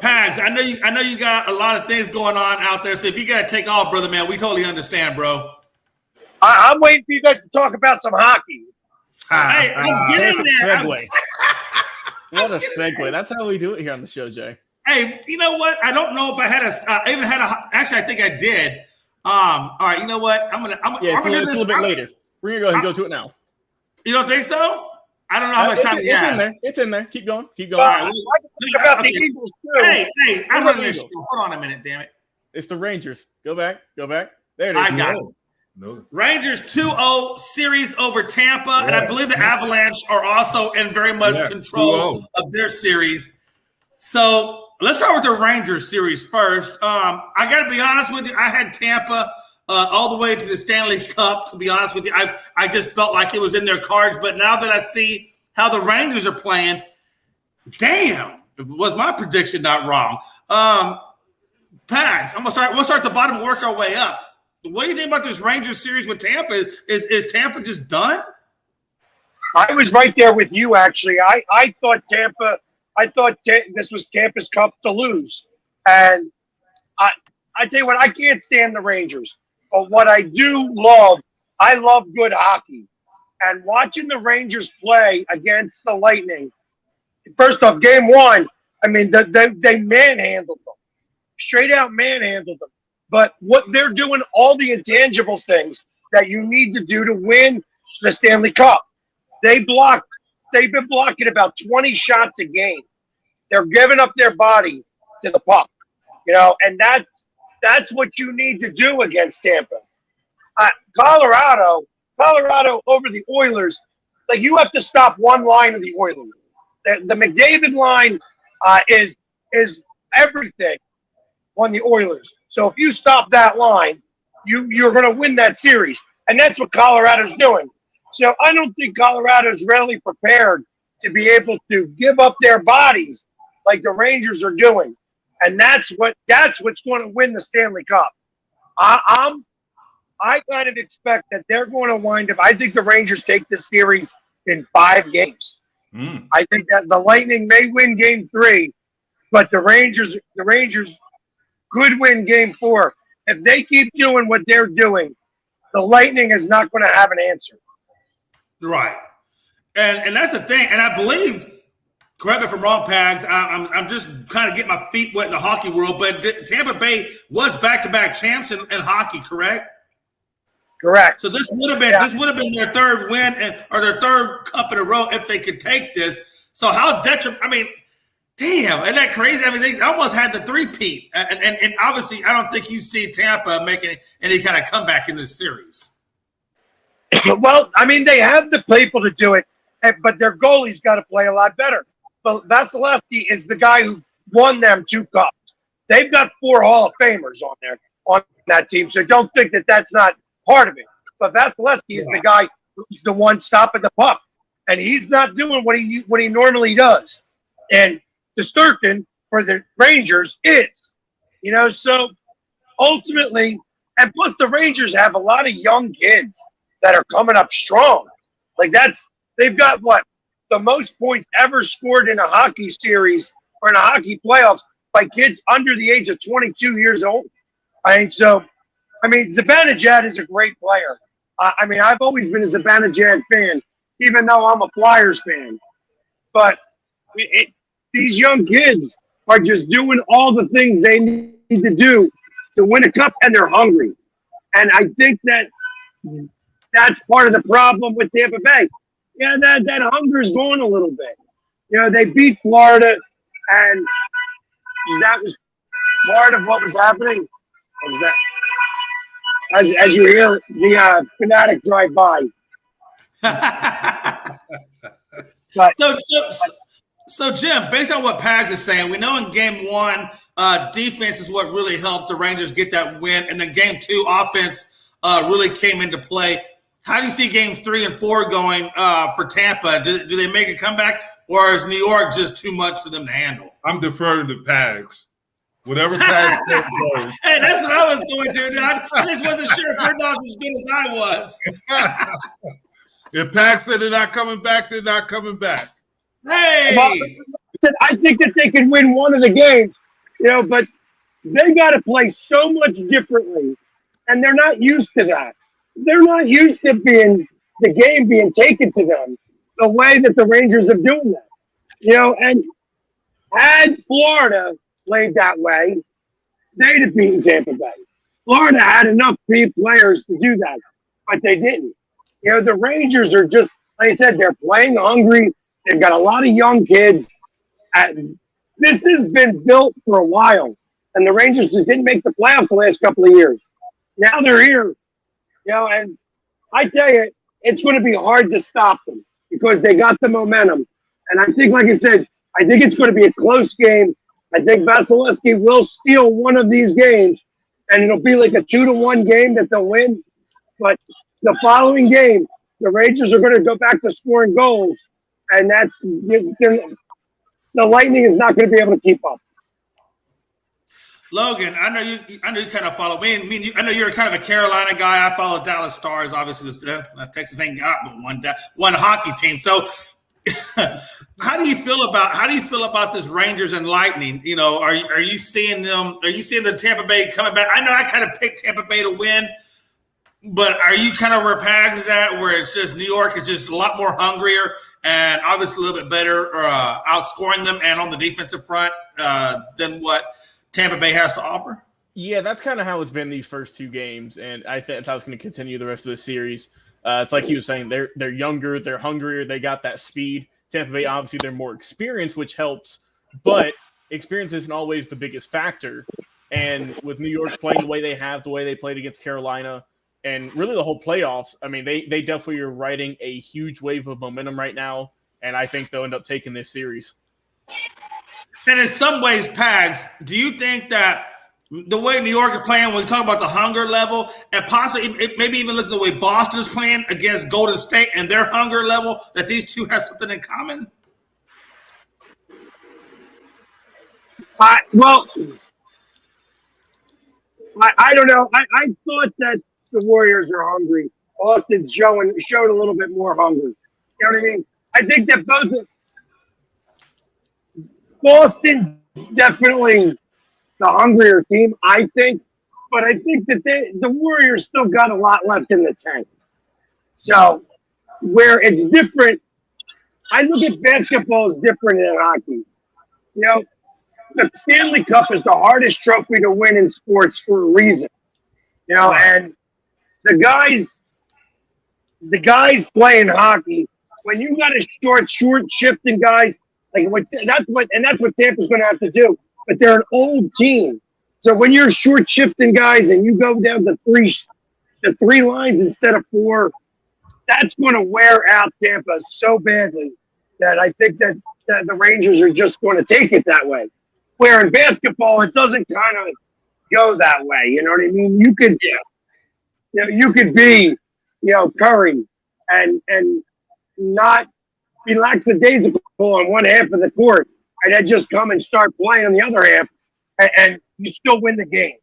Pags, I know you got a lot of things going on out there. So if you got to take off, brother, man, we totally understand, bro. I'm waiting for you guys to talk about some hockey. Hey, I'm getting there. Segue. What a segue. That's how we do it here on the show, Jay. Hey, you know what? I don't know if I had actually, I think I did. All right, you know what? I'm gonna do this a little bit later. We're gonna go ahead and go to it now. You don't think so? I don't know how much time you have. It's in there. Keep going. I can talk about the Eagles too. Hey, I'm running this show. Hold on a minute, damn it. It's the Rangers. Go back. There it is. I got it. No. Rangers 2-0 series over Tampa, and I believe the Avalanche are also in very much control of their series. So let's start with the Rangers series first. I got to be honest with you. I had Tampa all the way to the Stanley Cup, to be honest with you. I just felt like it was in their cards. But now that I see how the Rangers are playing, damn, was my prediction not wrong? Pags, we'll start at the bottom and work our way up. What do you think about this Rangers series with Tampa? Is Tampa just done? I was right there with you, actually. I thought this was Tampa's cup to lose. And I tell you what, I can't stand the Rangers. But what I do love, I love good hockey. And watching the Rangers play against the Lightning, first off, game 1, I mean, they manhandled them. Straight out manhandled them. But what they're doing, all the intangible things that you need to do to win the Stanley Cup. They've been blocking about 20 shots a game. They're giving up their body to the puck, and that's what you need to do against Tampa. Colorado over the Oilers, like you have to stop one line of the Oilers. The McDavid line is everything on the Oilers. So if you stop that line, you're going to win that series, and that's what Colorado's doing. So I don't think Colorado's really prepared to be able to give up their bodies like the Rangers are doing. And that's what's going to win the Stanley Cup. I kind of expect that they're going to wind up. I think the Rangers take this series in 5 games. I think that the Lightning may win game 3, but the Rangers could win game 4. If they keep doing what they're doing, the Lightning is not going to have an answer. Right. And that's the thing. And I believe, correct me if I'm wrong, Pags, I'm just kind of getting my feet wet in the hockey world, but Tampa Bay was back-to-back champs in hockey, correct? Correct. So this would have been their third win or their third cup in a row if they could take this. So how detrimental? I mean, damn, isn't that crazy? I mean, they almost had the three-peat, and obviously, I don't think you see Tampa making any kind of comeback in this series. Well, I mean, they have the people to do it, but their goalie's got to play a lot better. But Vasilevsky is the guy who won them 2 cups. They've got 4 Hall of Famers on that team, so don't think that that's not part of it. But Vasilevsky is the guy who's the one stopping the puck, and he's not doing what he normally does. And Shesterkin for the Rangers is, so ultimately, and plus the Rangers have a lot of young kids that are coming up strong. Like they've got the most points ever scored in a hockey series or in a hockey playoffs by kids under the age of 22 years old. Zibanejad is a great player. I've always been a Zibanejad fan, even though I'm a Flyers fan. But these young kids are just doing all the things they need to do to win a cup, and they're hungry. And I think that's part of the problem with Tampa Bay. Yeah, that hunger is going a little bit. They beat Florida, and that was part of what was happening. Was that, as you hear the fanatic drive by. But, So Jim, based on what Pags is saying, we know in game 1, defense is what really helped the Rangers get that win, and then game 2, offense really came into play. How do you see games 3 and 4 going for Tampa? Do they make a comeback, or is New York just too much for them to handle? I'm deferring to Pags. Whatever Pags says goes. Hey, that's what I was going to. I just wasn't sure if your dog's as good as I was. If Pags said they're not coming back, they're not coming back. Hey! I think that they can win one of the games, but they got to play so much differently, and they're not used to that. They're not used to the game being taken to them the way that the Rangers are doing that. And had Florida played that way, they'd have beaten Tampa Bay. Florida had enough players to do that, but they didn't. The Rangers are just, like I said, they're playing hungry. They've got a lot of young kids. This has been built for a while, and the Rangers just didn't make the playoffs the last couple of years. Now they're here, and I tell you, it's going to be hard to stop them because they got the momentum. And I think, like I said, I think it's going to be a close game. I think Vasilevsky will steal one of these games, and it'll be like a 2-1 game that they'll win. But the following game, the Rangers are going to go back to scoring goals. And the Lightning is not going to be able to keep up. Logan, I know you kind of follow me. I know you're kind of a Carolina guy. I follow Dallas Stars, obviously. Texas ain't got but one hockey team. So, how do you feel about this Rangers and Lightning? Are you seeing them? Are you seeing the Tampa Bay coming back? I know I kind of picked Tampa Bay to win. But are you kind of where Pags is at, where it's just New York is just a lot more hungrier and obviously a little bit better outscoring them and on the defensive front than what Tampa Bay has to offer? Yeah, that's kind of how it's been these first 2 games, and I think that's how it's going to continue the rest of the series. It's like he was saying, they're younger, they're hungrier, they got that speed. Tampa Bay, obviously, they're more experienced, which helps, but experience isn't always the biggest factor. And with New York playing the way they have, the way they played against Carolina, and really the whole playoffs, they definitely are riding a huge wave of momentum right now, and I think they'll end up taking this series. And in some ways, Pags, do you think that the way New York is playing, when we talk about the hunger level, and possibly maybe even look at the way Boston is playing against Golden State and their hunger level, that these two have something in common? I don't know. I thought that the Warriors are hungry. Boston showed a little bit more hunger. You know what I mean? I think that Boston's definitely the hungrier team, I think. But I think that the Warriors still got a lot left in the tank. So where it's different, I look at basketball as different than hockey. You know, the Stanley Cup is the hardest trophy to win in sports for a reason. You know, and the guys playing hockey, when you got to short shifting guys, that's what Tampa's going to have to do. But they're an old team, so when you're short shifting guys and you go down to three lines instead of four, that's going to wear out Tampa so badly that I think that the Rangers are just going to take it that way. Where in basketball, it doesn't kind of go that way. You know what I mean? You could be, Curry and not be lackadaisical on one half of the court, and then just come and start playing on the other half, and you still win the game.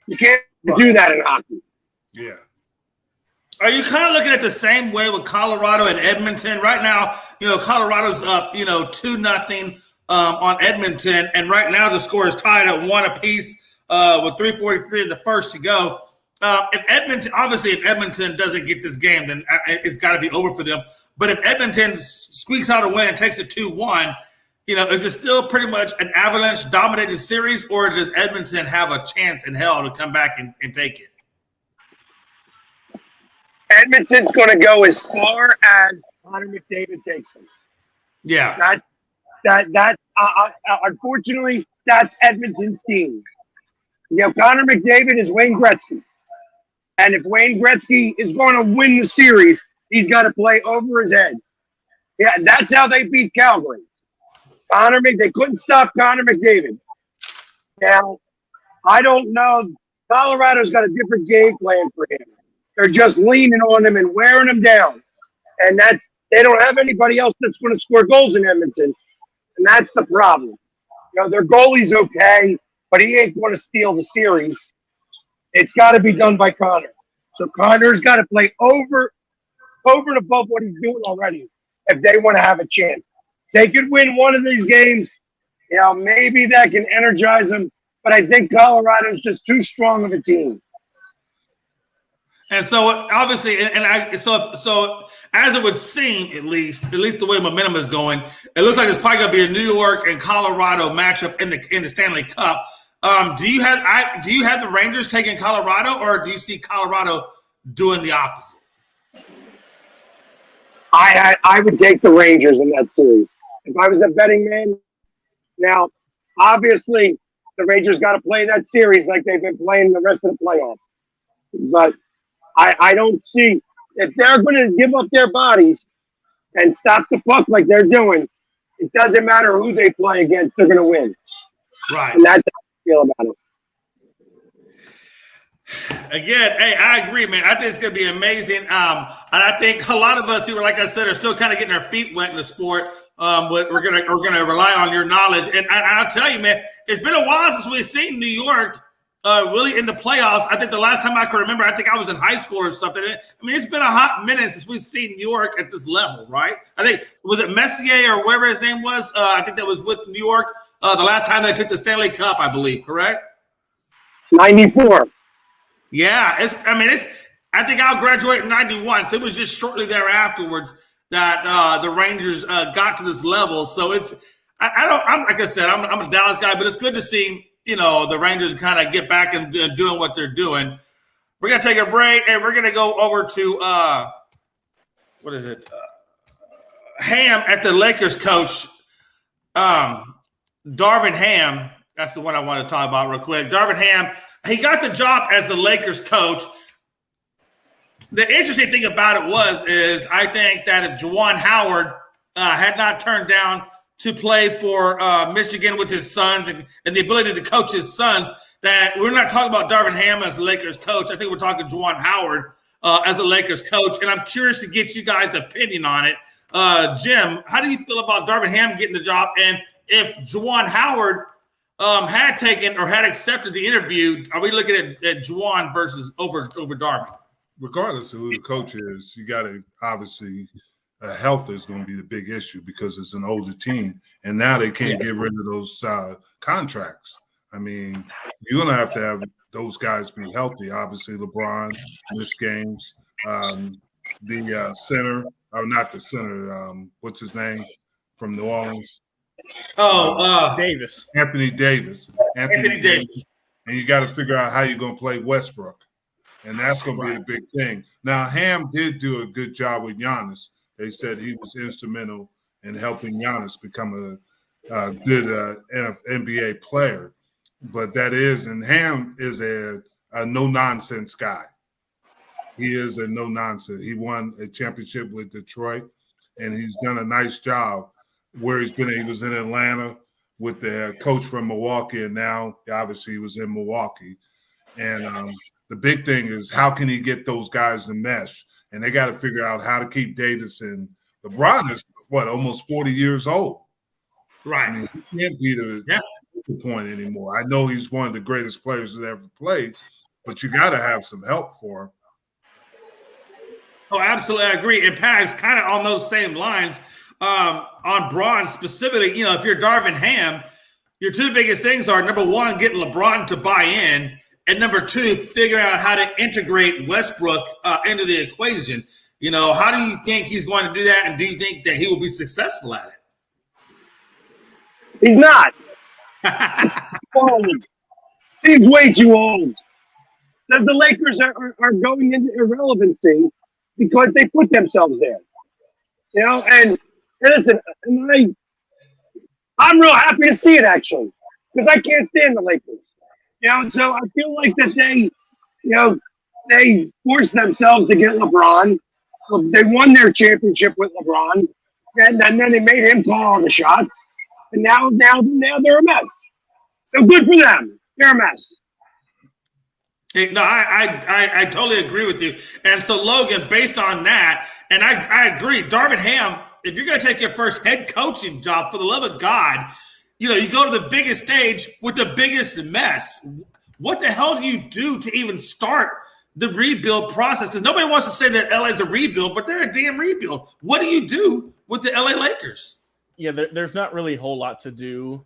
You can't do that in hockey. Yeah. Are you kind of looking at the same way with Colorado and Edmonton right now? Colorado's up, 2-0 on Edmonton, and right now the score is tied at 1 apiece with 3:43 in the first to go. If Edmonton doesn't get this game, then it's got to be over for them. But if Edmonton squeaks out a win and takes it 2-1, is it still pretty much an Avalanche-dominated series, or does Edmonton have a chance in hell to come back and take it? Edmonton's going to go as far as Connor McDavid takes them. Yeah. Unfortunately, that's Edmonton's team. Connor McDavid is Wayne Gretzky. And if Wayne Gretzky is going to win the series, he's got to play over his head. Yeah, that's how they beat Calgary. They couldn't stop Connor McDavid. Now, I don't know. Colorado's got a different game plan for him. They're just leaning on him and wearing him down. And they don't have anybody else that's going to score goals in Edmonton. And that's the problem. Their goalie's okay, but he ain't going to steal the series. It's got to be done by Connor. So Connor's got to play over and above what he's doing already if they want to have a chance. They could win one of these games. Maybe that can energize them. But I think Colorado's just too strong of a team. And so obviously, so as it would seem, at least the way momentum is going, it looks like it's probably going to be a New York and Colorado matchup in the Stanley Cup. Do you have the Rangers taking Colorado, or do you see Colorado doing the opposite? I would take the Rangers in that series if I was a betting man. Now, obviously, the Rangers got to play that series like they've been playing the rest of the playoffs, but I don't see if they're going to give up their bodies and stop the puck like they're doing. It doesn't matter who they play against; they're going to win. Right, and that's how I feel about it. Again, hey, I agree, man. I think it's going to be amazing. And I think a lot of us who, like I said, are still kind of getting our feet wet in the sport. But we're gonna rely on your knowledge. And I'll tell you, man, it's been a while since we've seen New York really in the playoffs. I think the last time I can remember, I think I was in high school or something. I mean, it's been a hot minute since we've seen New York at this level, right? I think, was it Messier or whatever his name was? I think that was with New York the last time they took the Stanley Cup, I believe, correct? 94. Yeah, I think I'll graduate in 91, so it was just shortly there afterwards that the Rangers got to this level. So I'm like I said, I'm a Dallas guy, but it's good to see, the Rangers kind of get back and doing what they're doing. We're going to take a break, and we're going to go over to, what is it? Ham at the Lakers coach, Darvin Ham. That's the one I want to talk about real quick. Darvin Ham, he got the job as the Lakers coach. The interesting thing about it is I think that if Juwan Howard had not turned down to play for Michigan with his sons and the ability to coach his sons, that we're not talking about Darvin Ham as a Lakers coach. I think we're talking Juwan Howard as a Lakers coach. And I'm curious to get you guys' opinion on it. Jim, how do you feel about Darvin Ham getting the job? And if Juwan Howard had taken or had accepted the interview, are we looking at Juwan versus over Darvin? Regardless of who the coach is, you got to obviously health is going to be the big issue because it's an older team, and now they can't get rid of those contracts. I mean, you're going to have those guys be healthy. Obviously, LeBron missed games. The center, or not the center, what's his name from New Orleans? Davis. Anthony Davis. Anthony Davis. And you got to figure out how you're going to play Westbrook. And that's going to be the big thing. Now, Ham did do a good job with Giannis. They said he was instrumental in helping Giannis become a good NBA player. But that is, and Ham is a no-nonsense guy. He is a no-nonsense. He won a championship with Detroit, and he's done a nice job where he's been. He was in Atlanta with the coach from Milwaukee, and now obviously he was in Milwaukee. And the big thing is how can he get those guys to mesh? And they got to figure out how to keep Davis and LeBron is, almost 40 years old. Right. I mean, he can't be the point anymore. I know he's one of the greatest players that ever played, but you got to have some help for him. Oh, absolutely. I agree. And Pags, kind of on those same lines, on Braun specifically, if you're Darvin Ham, your two biggest things are, number one, getting LeBron to buy in, and number two, figuring out how to integrate Westbrook into the equation. How do you think he's going to do that, and do you think that he will be successful at it? He's not. Old. Steve's way too old. The Lakers are going into irrelevancy because they put themselves there. And listen, I'm real happy to see it, actually, because I can't stand the Lakers. So I feel like that they forced themselves to get LeBron. They won their championship with LeBron, and then they made him call all the shots. And now they're a mess. So good for them. They're a mess. Hey, no, I totally agree with you. And so, Logan, based on that, and I agree, Darvin Ham, if you're going to take your first head coaching job, for the love of God, you go to the biggest stage with the biggest mess. What the hell do you do to even start the rebuild process? Because nobody wants to say that LA is a rebuild, but they're a damn rebuild. What do you do with the LA Lakers? Yeah, there's not really a whole lot to do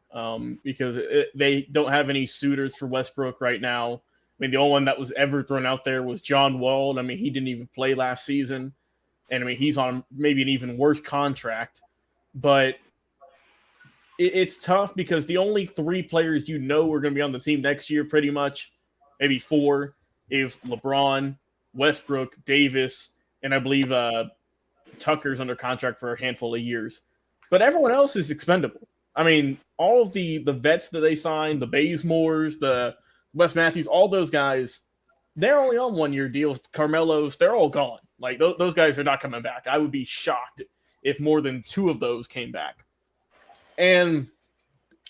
because they don't have any suitors for Westbrook right now. I mean, the only one that was ever thrown out there was John Wall. I mean, he didn't even play last season. And, I mean, he's on maybe an even worse contract. But it's tough because the only three players are going to be on the team next year pretty much, maybe four, is LeBron, Westbrook, Davis, and I believe Tucker's under contract for a handful of years. But everyone else is expendable. I mean, all of the vets that they signed, the Bazemores, the Wes Matthews, all those guys, they're only on one-year deals. Carmelo's, they're all gone. Like, those guys are not coming back. I would be shocked if more than two of those came back. And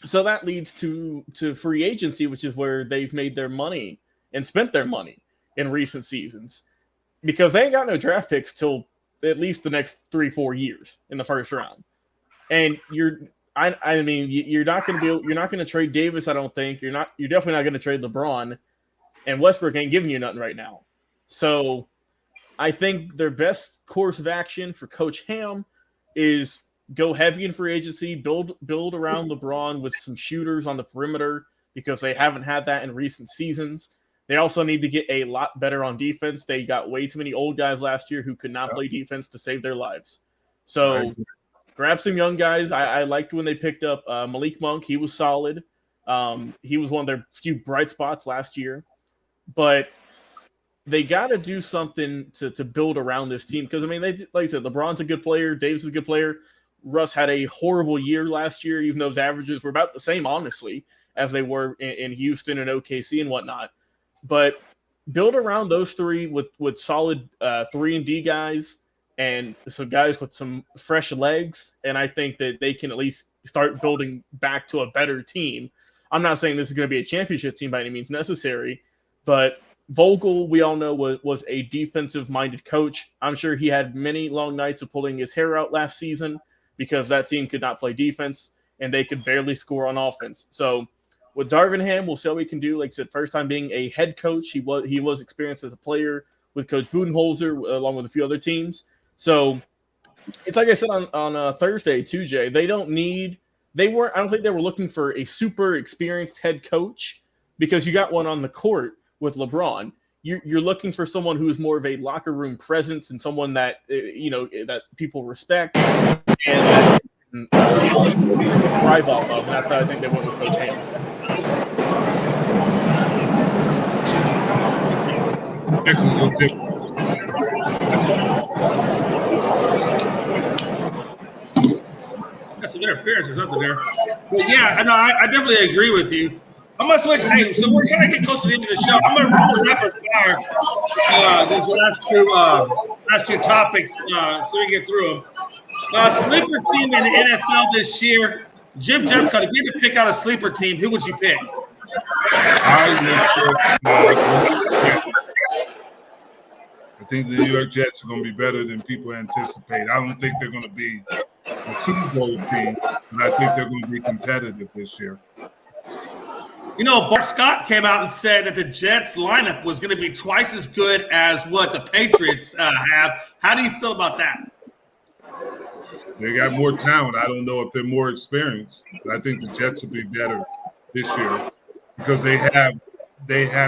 so that leads to free agency, which is where they've made their money and spent their money in recent seasons because they ain't got no draft picks till at least the next 3-4 years in the first round. And you're not going to trade Davis. I don't think you're definitely not going to trade LeBron, and Westbrook ain't giving you nothing right now. So I think their best course of action for Coach Ham is go heavy in free agency, build around LeBron with some shooters on the perimeter because they haven't had that in recent seasons. They also need to get a lot better on defense. They got way too many old guys last year who could not play defense to save their lives. So grab some young guys. I liked when they picked up Malik Monk. He was solid. He was one of their few bright spots last year. But they got to do something to build around this team because, I mean, like I said, LeBron's a good player. Davis is a good player. Russ had a horrible year last year, even though his averages were about the same, honestly, as they were in Houston and OKC and whatnot. But build around those three with solid 3-and-D guys and some guys with some fresh legs, and I think that they can at least start building back to a better team. I'm not saying this is going to be a championship team by any means necessary, but Vogel, we all know, was a defensive-minded coach. I'm sure he had many long nights of pulling his hair out last season because that team could not play defense, and they could barely score on offense. So with Darvingham, we'll see what we can do. Like I said, first time being a head coach. He was experienced as a player with Coach Budenholzer, along with a few other teams. So it's like I said on Thursday too, Jay. I don't think they were looking for a super experienced head coach because you got one on the court with LeBron. You're looking for someone who is more of a locker room presence and someone that that people respect and that thrive off of. And that's how I think they went with Coach Ham. That's some interference or something there. But yeah, no, I definitely agree with you. I'm gonna switch. Hey, so we're gonna get close to the end of the show. I'm gonna rapid fire these last two topics so we can get through them. Sleeper team in the NFL this year. Jim Jeffcoat, if you had to pick out a sleeper team, who would you pick? I think the New York Jets are going to be better than people anticipate. I don't think they're going to be a Super Bowl team, but I think they're going to be competitive this year. You know, Bart Scott came out and said that the Jets lineup was going to be twice as good as what the Patriots have. How do you feel about that? They got more talent. I don't know if they're more experienced. I think the Jets will be better this year because they have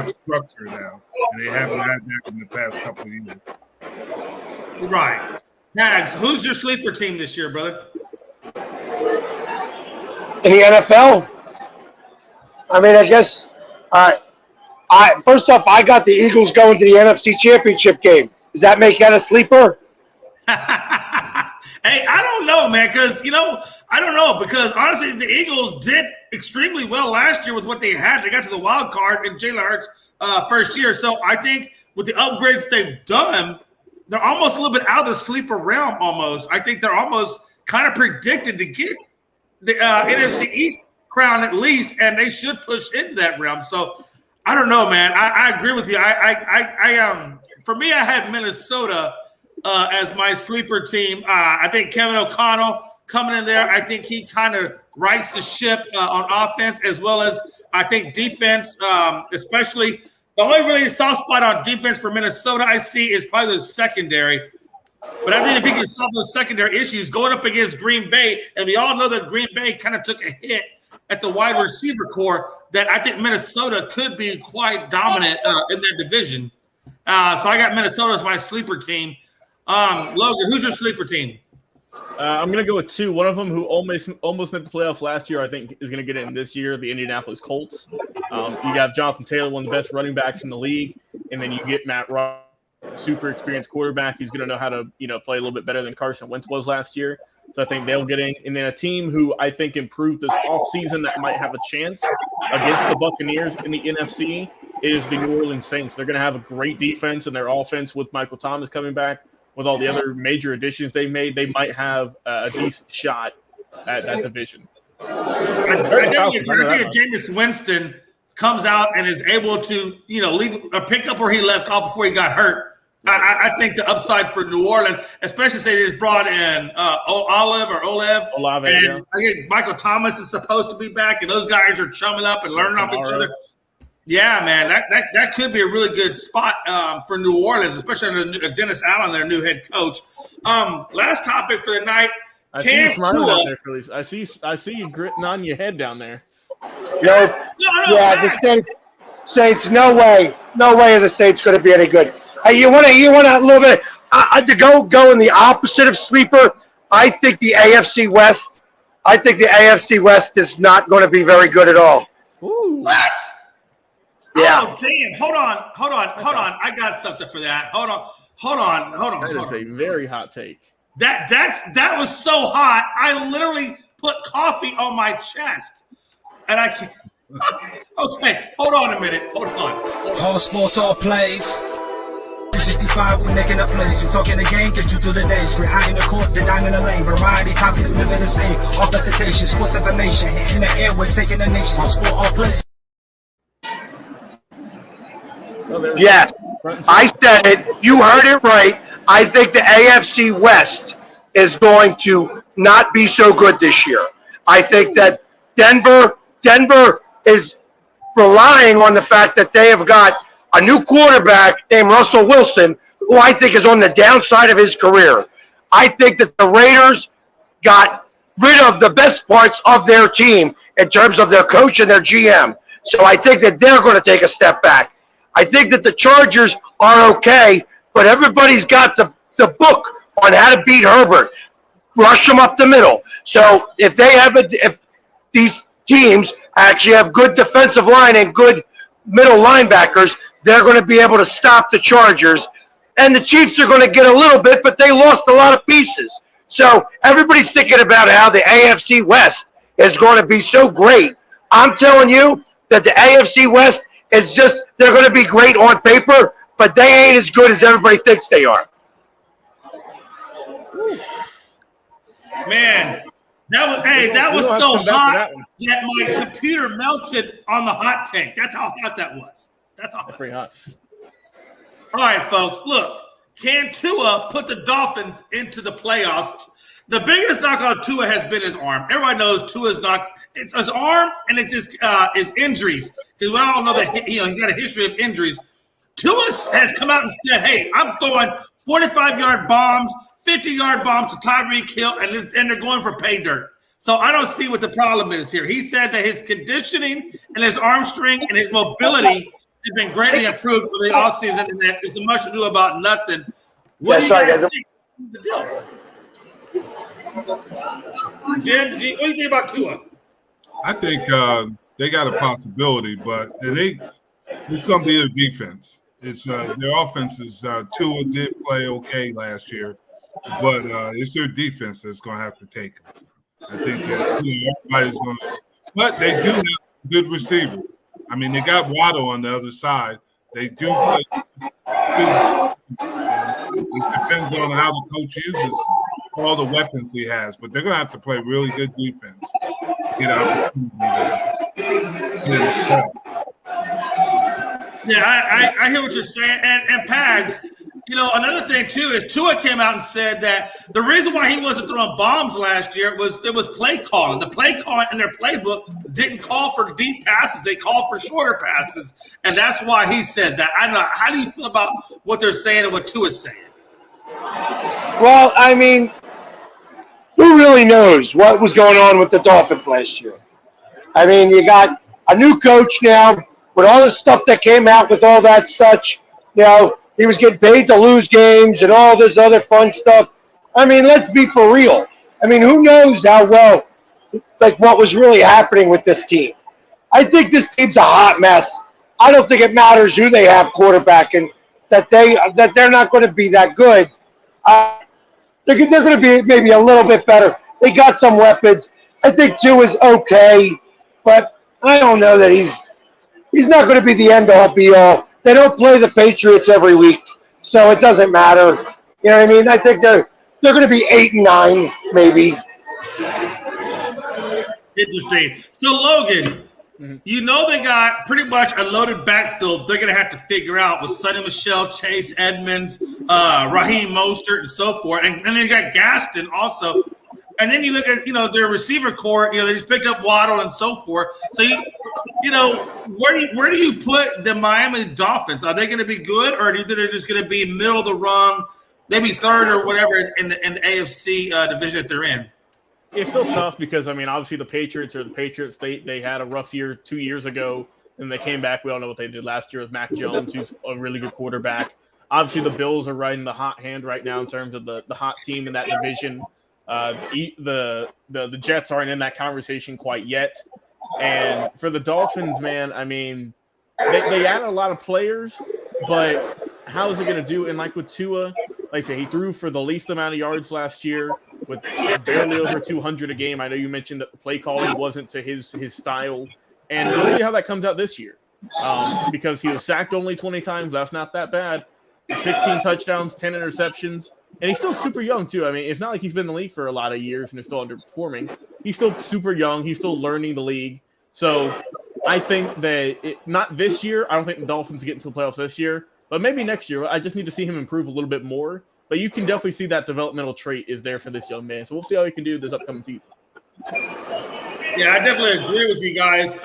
structure now, and they haven't had that in the past couple of years. Right. Tags, who's your sleeper team this year, brother? In the NFL? I mean, I guess first off, I got the Eagles going to the NFC Championship game. Does that make that a sleeper? Hey, I don't know, man, because, I don't know, because honestly, the Eagles did extremely well last year with what they had. They got to the wild card in Jalen Hurts' first year. So I think with the upgrades they've done, they're almost a little bit out of the sleeper realm almost. I think they're almost kind of predicted to get the NFC East crown at least, and they should push into that realm. So I don't know, man. I agree with you. For me, I had Minnesota as my sleeper team. I think Kevin O'Connell coming in there, I think he kind of rights the ship on offense as well as I think defense, especially the only really soft spot on defense for Minnesota I see is probably the secondary. But I think if he can solve those secondary issues going up against Green Bay, and we all know that Green Bay kind of took a hit at the wide receiver core, that I think Minnesota could be quite dominant in that division. So I got Minnesota as my sleeper team. Logan, who's your sleeper team? I'm going to go with two. One of them who almost made the playoffs last year, I think, is going to get in this year, the Indianapolis Colts. You have Jonathan Taylor, one of the best running backs in the league, and then you get Matt Ryan, super experienced quarterback who's going to know how to play a little bit better than Carson Wentz was last year. So I think they'll get in. And then a team who I think improved this offseason that might have a chance against the Buccaneers in the NFC is the New Orleans Saints. They're going to have a great defense, and their offense with Michael Thomas coming back, with all the other major additions they made, they might have a decent shot at that division. I think if Jameis Winston comes out and is able to, leave or pick up where he left off before he got hurt, I think the upside for New Orleans, especially say they just brought in Olave, and I think Michael Thomas is supposed to be back, and those guys are chumming up and learning off each other. Yeah, man, that could be a really good spot for New Orleans, especially under Dennis Allen, their new head coach. Last topic for the night. I see you smiling out there, Phillies. I see you gritting on your head down there. The Saints. No way are the Saints going to be any good. You want a little bit to go in the opposite of sleeper. I think the AFC West. I think the AFC West is not going to be very good at all. Ooh. What? Yeah. Oh, damn. Hold on. I got something for that. Hold on. That is a very hot take. That was so hot. I literally put coffee on my chest. And I can't. Okay, hold on a minute. Hold on. All sports, all plays. 365 5, we making up plays. You talking the game, get you through the days. We're high in the court, the dime in the lane. Variety topics, living the same. All presentation, sports information. In the airways, taking the nation. All sport, all place. Yes, I said it. You heard it right. I think the AFC West is going to not be so good this year. I think that Denver is relying on the fact that they have got a new quarterback named Russell Wilson, who I think is on the downside of his career. I think that the Raiders got rid of the best parts of their team in terms of their coach and their GM. So I think that they're going to take a step back. I think that the Chargers are okay, but everybody's got the book on how to beat Herbert. Rush them up the middle. So if these teams actually have good defensive line and good middle linebackers, they're going to be able to stop the Chargers. And the Chiefs are going to get a little bit, but they lost a lot of pieces. So everybody's thinking about how the AFC West is going to be so great. I'm telling you that the AFC West is just, they're going to be great on paper, but they ain't as good as everybody thinks they are. Man, that was so hot that my computer melted on the hot tank. That's how hot that was. That's pretty hot. All right, folks, look. Can Tua put the Dolphins into the playoffs? The biggest knock on Tua has been his arm. Everybody knows Tua's knock. It's his arm and it's his injuries. Because we all know that he's got a history of injuries. Tua has come out and said, hey, I'm throwing 45-yard bombs, 50-yard bombs to Tyreek Hill, and they're going for pay dirt. So I don't see what the problem is here. He said that his conditioning and his arm strength and his mobility has been greatly improved for the offseason, and that it's much ado about nothing. What do you guys think? The deal? Jim, what do you think about Tua? I think they got a possibility, but it's going to be their defense. It's their offense is Tua did play okay last year, but it's their defense that's going to have to take them. I think everybody's going to, but they do have a good receiver. I mean, they got Waddle on the other side. They do play. It depends on how the coach uses all the weapons he has, but they're going to have to play really good defense. Yeah, I hear what you're saying. And Pags, another thing too is Tua came out and said that the reason why he wasn't throwing bombs last year was play calling. The play calling in their playbook didn't call for deep passes; they called for shorter passes, and that's why he says that. I don't know. How do you feel about what they're saying and what Tua's saying? Well, I mean, who really knows what was going on with the Dolphins last year? I mean, you got a new coach now with all the stuff that came out with all that such. He was getting paid to lose games and all this other fun stuff. I mean, let's be for real. I mean, who knows how well, what was really happening with this team? I think this team's a hot mess. I don't think it matters who they have quarterbacking, that they're not going to be that good. They're going to be maybe a little bit better. They got some weapons. I think Tua's okay, but I don't know that he's not going to be the end-all, be-all. They don't play the Patriots every week, so it doesn't matter. You know what I mean? I think they're going to be 8-9, maybe. Interesting. So, Logan, they got pretty much a loaded backfield they're going to have to figure out with Sonny Michel, Chase Edmonds, Raheem Mostert, and so forth. And then they got Gaston also. And then you look at, their receiver core, they just picked up Waddle and so forth. So, where do you put the Miami Dolphins? Are they going to be good, or do you think they're just going to be middle of the rung, maybe third or whatever in the AFC division that they're in? It's still tough because, obviously the Patriots they had a rough year 2 years ago, and they came back. We all know what they did last year with Mac Jones, who's a really good quarterback. Obviously, the Bills are riding the hot hand right now in terms of the hot team in that division. The Jets aren't in that conversation quite yet. And for the Dolphins, man, they added a lot of players, but how is it going to do? And like with Tua, like I say, he threw for the least amount of yards last year with barely over 200 a game. I know you mentioned that the play calling wasn't to his style, and we'll see how that comes out this year. Because he was sacked only 20 times. That's not that bad. 16 touchdowns, 10 interceptions, and he's still super young too. I mean, it's not like he's been in the league for a lot of years and is still underperforming. He's still super young. He's still learning the league. So I think that not this year. I don't think the Dolphins get into the playoffs this year, but maybe next year. I just need to see him improve a little bit more. But you can definitely see that developmental trait is there for this young man. So we'll see how he can do this upcoming season. Yeah, I definitely agree with you guys.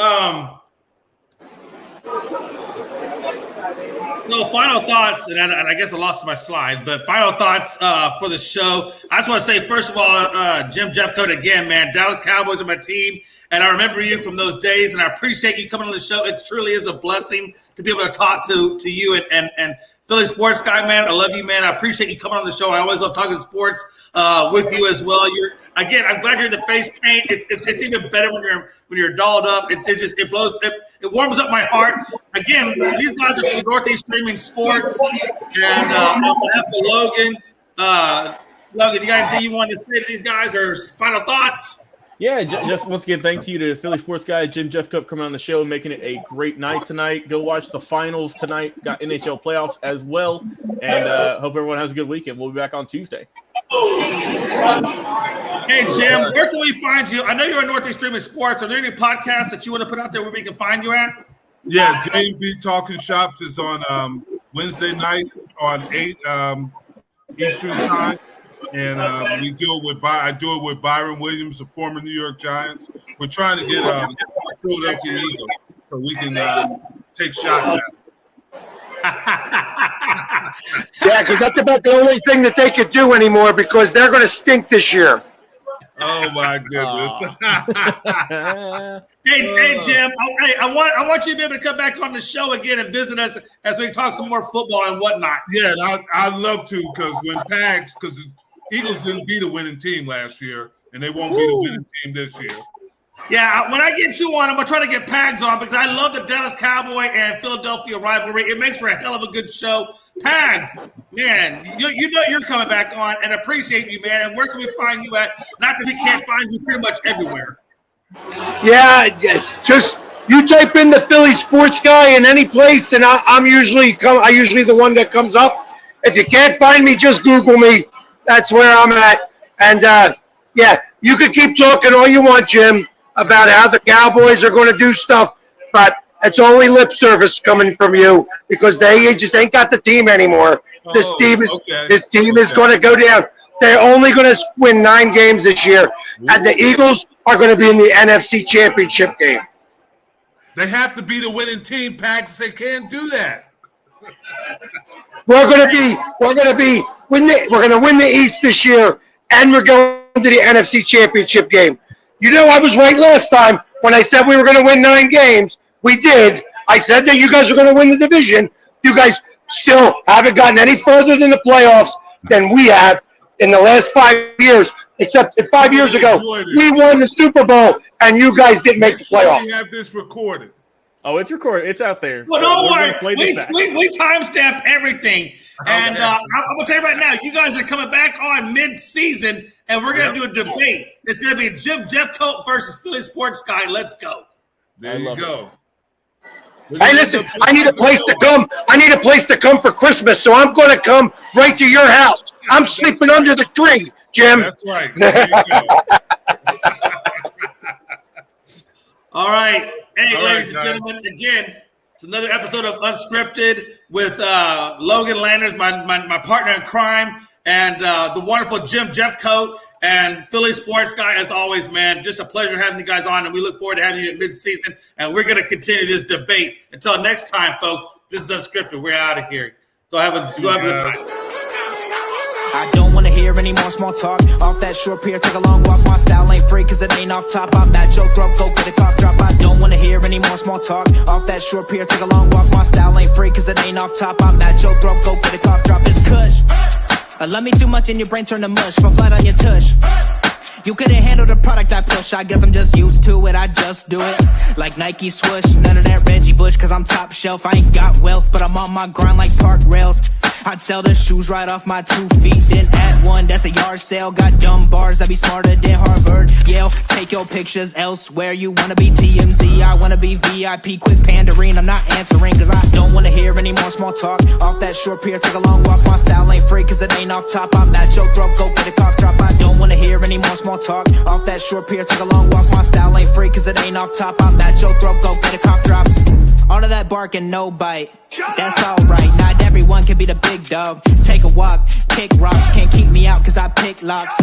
So final thoughts, and I guess I lost my slide, but final thoughts for the show. I just want to say, first of all, Jim Jeffcoat again, man, Dallas Cowboys are my team, and I remember you from those days, and I appreciate you coming on the show. It truly is a blessing to be able to talk to you and Philly sports guy, man. I love you, man. I appreciate you coming on the show. I always love talking sports with you as well. I'm glad you're in the face paint. It's even better when you're dolled up. It blows. It warms up my heart. Again, these guys are from Northeast Streaming Sports, and on behalf of Loagn. Loagn, you got anything you want to say to these guys, or final thoughts? Yeah, just once again, thank you to Philly sports guy Jim Jeffcoat coming on the show and making it a great night tonight. Go watch the finals tonight. Got NHL playoffs as well, and hope everyone has a good weekend. We'll be back on Tuesday. Hey, Jim, where can we find you? I know you're on Northeast Streaming Sports. Are there any podcasts that you want to put out there where we can find you at? Yeah, J&B Talking Shops is on Wednesday night on 8 Eastern Time. And I do it with Byron Williams, the former New York Giants. We're trying to get Philadelphia Eagles so we can take shots at them. Yeah, because that's about the only thing that they could do anymore because they're going to stink this year. Oh my goodness! Hey, Jim. I want you to be able to come back on the show again and visit us as we talk some more football and whatnot. Yeah, I'd love to because the Eagles didn't beat a winning team last year, and they won't be the winning team this year. Yeah, when I get you on, I'm going to try to get Pags on because I love the Dallas Cowboy and Philadelphia rivalry. It makes for a hell of a good show. Pags, man, you know you're coming back on, and appreciate you, man. And where can we find you at? Not that we can't find you pretty much everywhere. Yeah, just you type in the Philly sports guy in any place, and I'm usually the one that comes up. If you can't find me, just Google me. That's where I'm at. And, yeah, you can keep talking all you want, Jim, about how the Cowboys are going to do stuff, but it's only lip service coming from you because they just ain't got the team anymore. This team is going to go down. They're only going to win 9 games this year, and the Eagles are going to be in the NFC Championship game. They have to be the winning team, Pags. They can't do that. We're going to win the East this year, and we're going to the NFC Championship game. You know, I was right last time when I said we were going to win 9 games. We did. I said that you guys are going to win the division. You guys still haven't gotten any further than the playoffs than we have in the last 5 years, except that 5 years ago, we won the Super Bowl, and you guys didn't make the playoffs. We have this recorded. Oh, it's recorded. It's out there. Well, don't worry. We timestamp everything. And I'm going to tell you right now, you guys are coming back on mid-season, and we're going to do a debate. It's going to be Jim Jeffcoat versus Philly Sports Guy. Let's go. There you go. Hey, listen, I need a place to come. I need a place to come for Christmas, so I'm going to come right to your house. I'm sleeping under the tree, Jim. That's right. There you go. All right. Hey, ladies and gentlemen, again, it's another episode of Unscripted with Loagn Landers, my partner in crime, and the wonderful Jim Jeffcoat and Philly sports guy, as always, man. Just a pleasure having you guys on, and we look forward to having you at mid-season, and we're going to continue this debate. Until next time, folks, this is Unscripted. We're out of here. Go have a good night. I don't wanna hear any more small talk. Off that short pier, take a long walk. My style ain't free cause it ain't off top. I'm at your throat, go get a cough drop. I don't wanna hear any more small talk. Off that short pier, take a long walk. My style ain't free cause it ain't off top. I'm at your throat, go get a cough drop. It's kush. I love me too much and your brain turn to mush. Fall flat on your tush. You couldn't handle the product I push. I guess I'm just used to it, I just do it. Like Nike swoosh, none of that Reggie Bush cause I'm top shelf. I ain't got wealth, but I'm on my grind like park rails. I'd sell the shoes right off my 2 feet, then add one, that's a yard sale. Got dumb bars that be smarter than Harvard, Yale. Take your pictures elsewhere. You wanna be TMZ, I wanna be VIP. Quit pandering, I'm not answering, cause I don't wanna hear any more small talk. Off that short pier, take a long walk. My style ain't free, cause it ain't off top. I'm at your throat, go get a cough drop. I don't wanna hear any more small talk. Off that short pier, take a long walk. My style ain't free, cause it ain't off top. I'm at your throat, go get a cough drop. All of that bark and no bite, that's alright. Not everyone can be the big dog. Take a walk, kick rocks, can't keep me out cause I pick locks.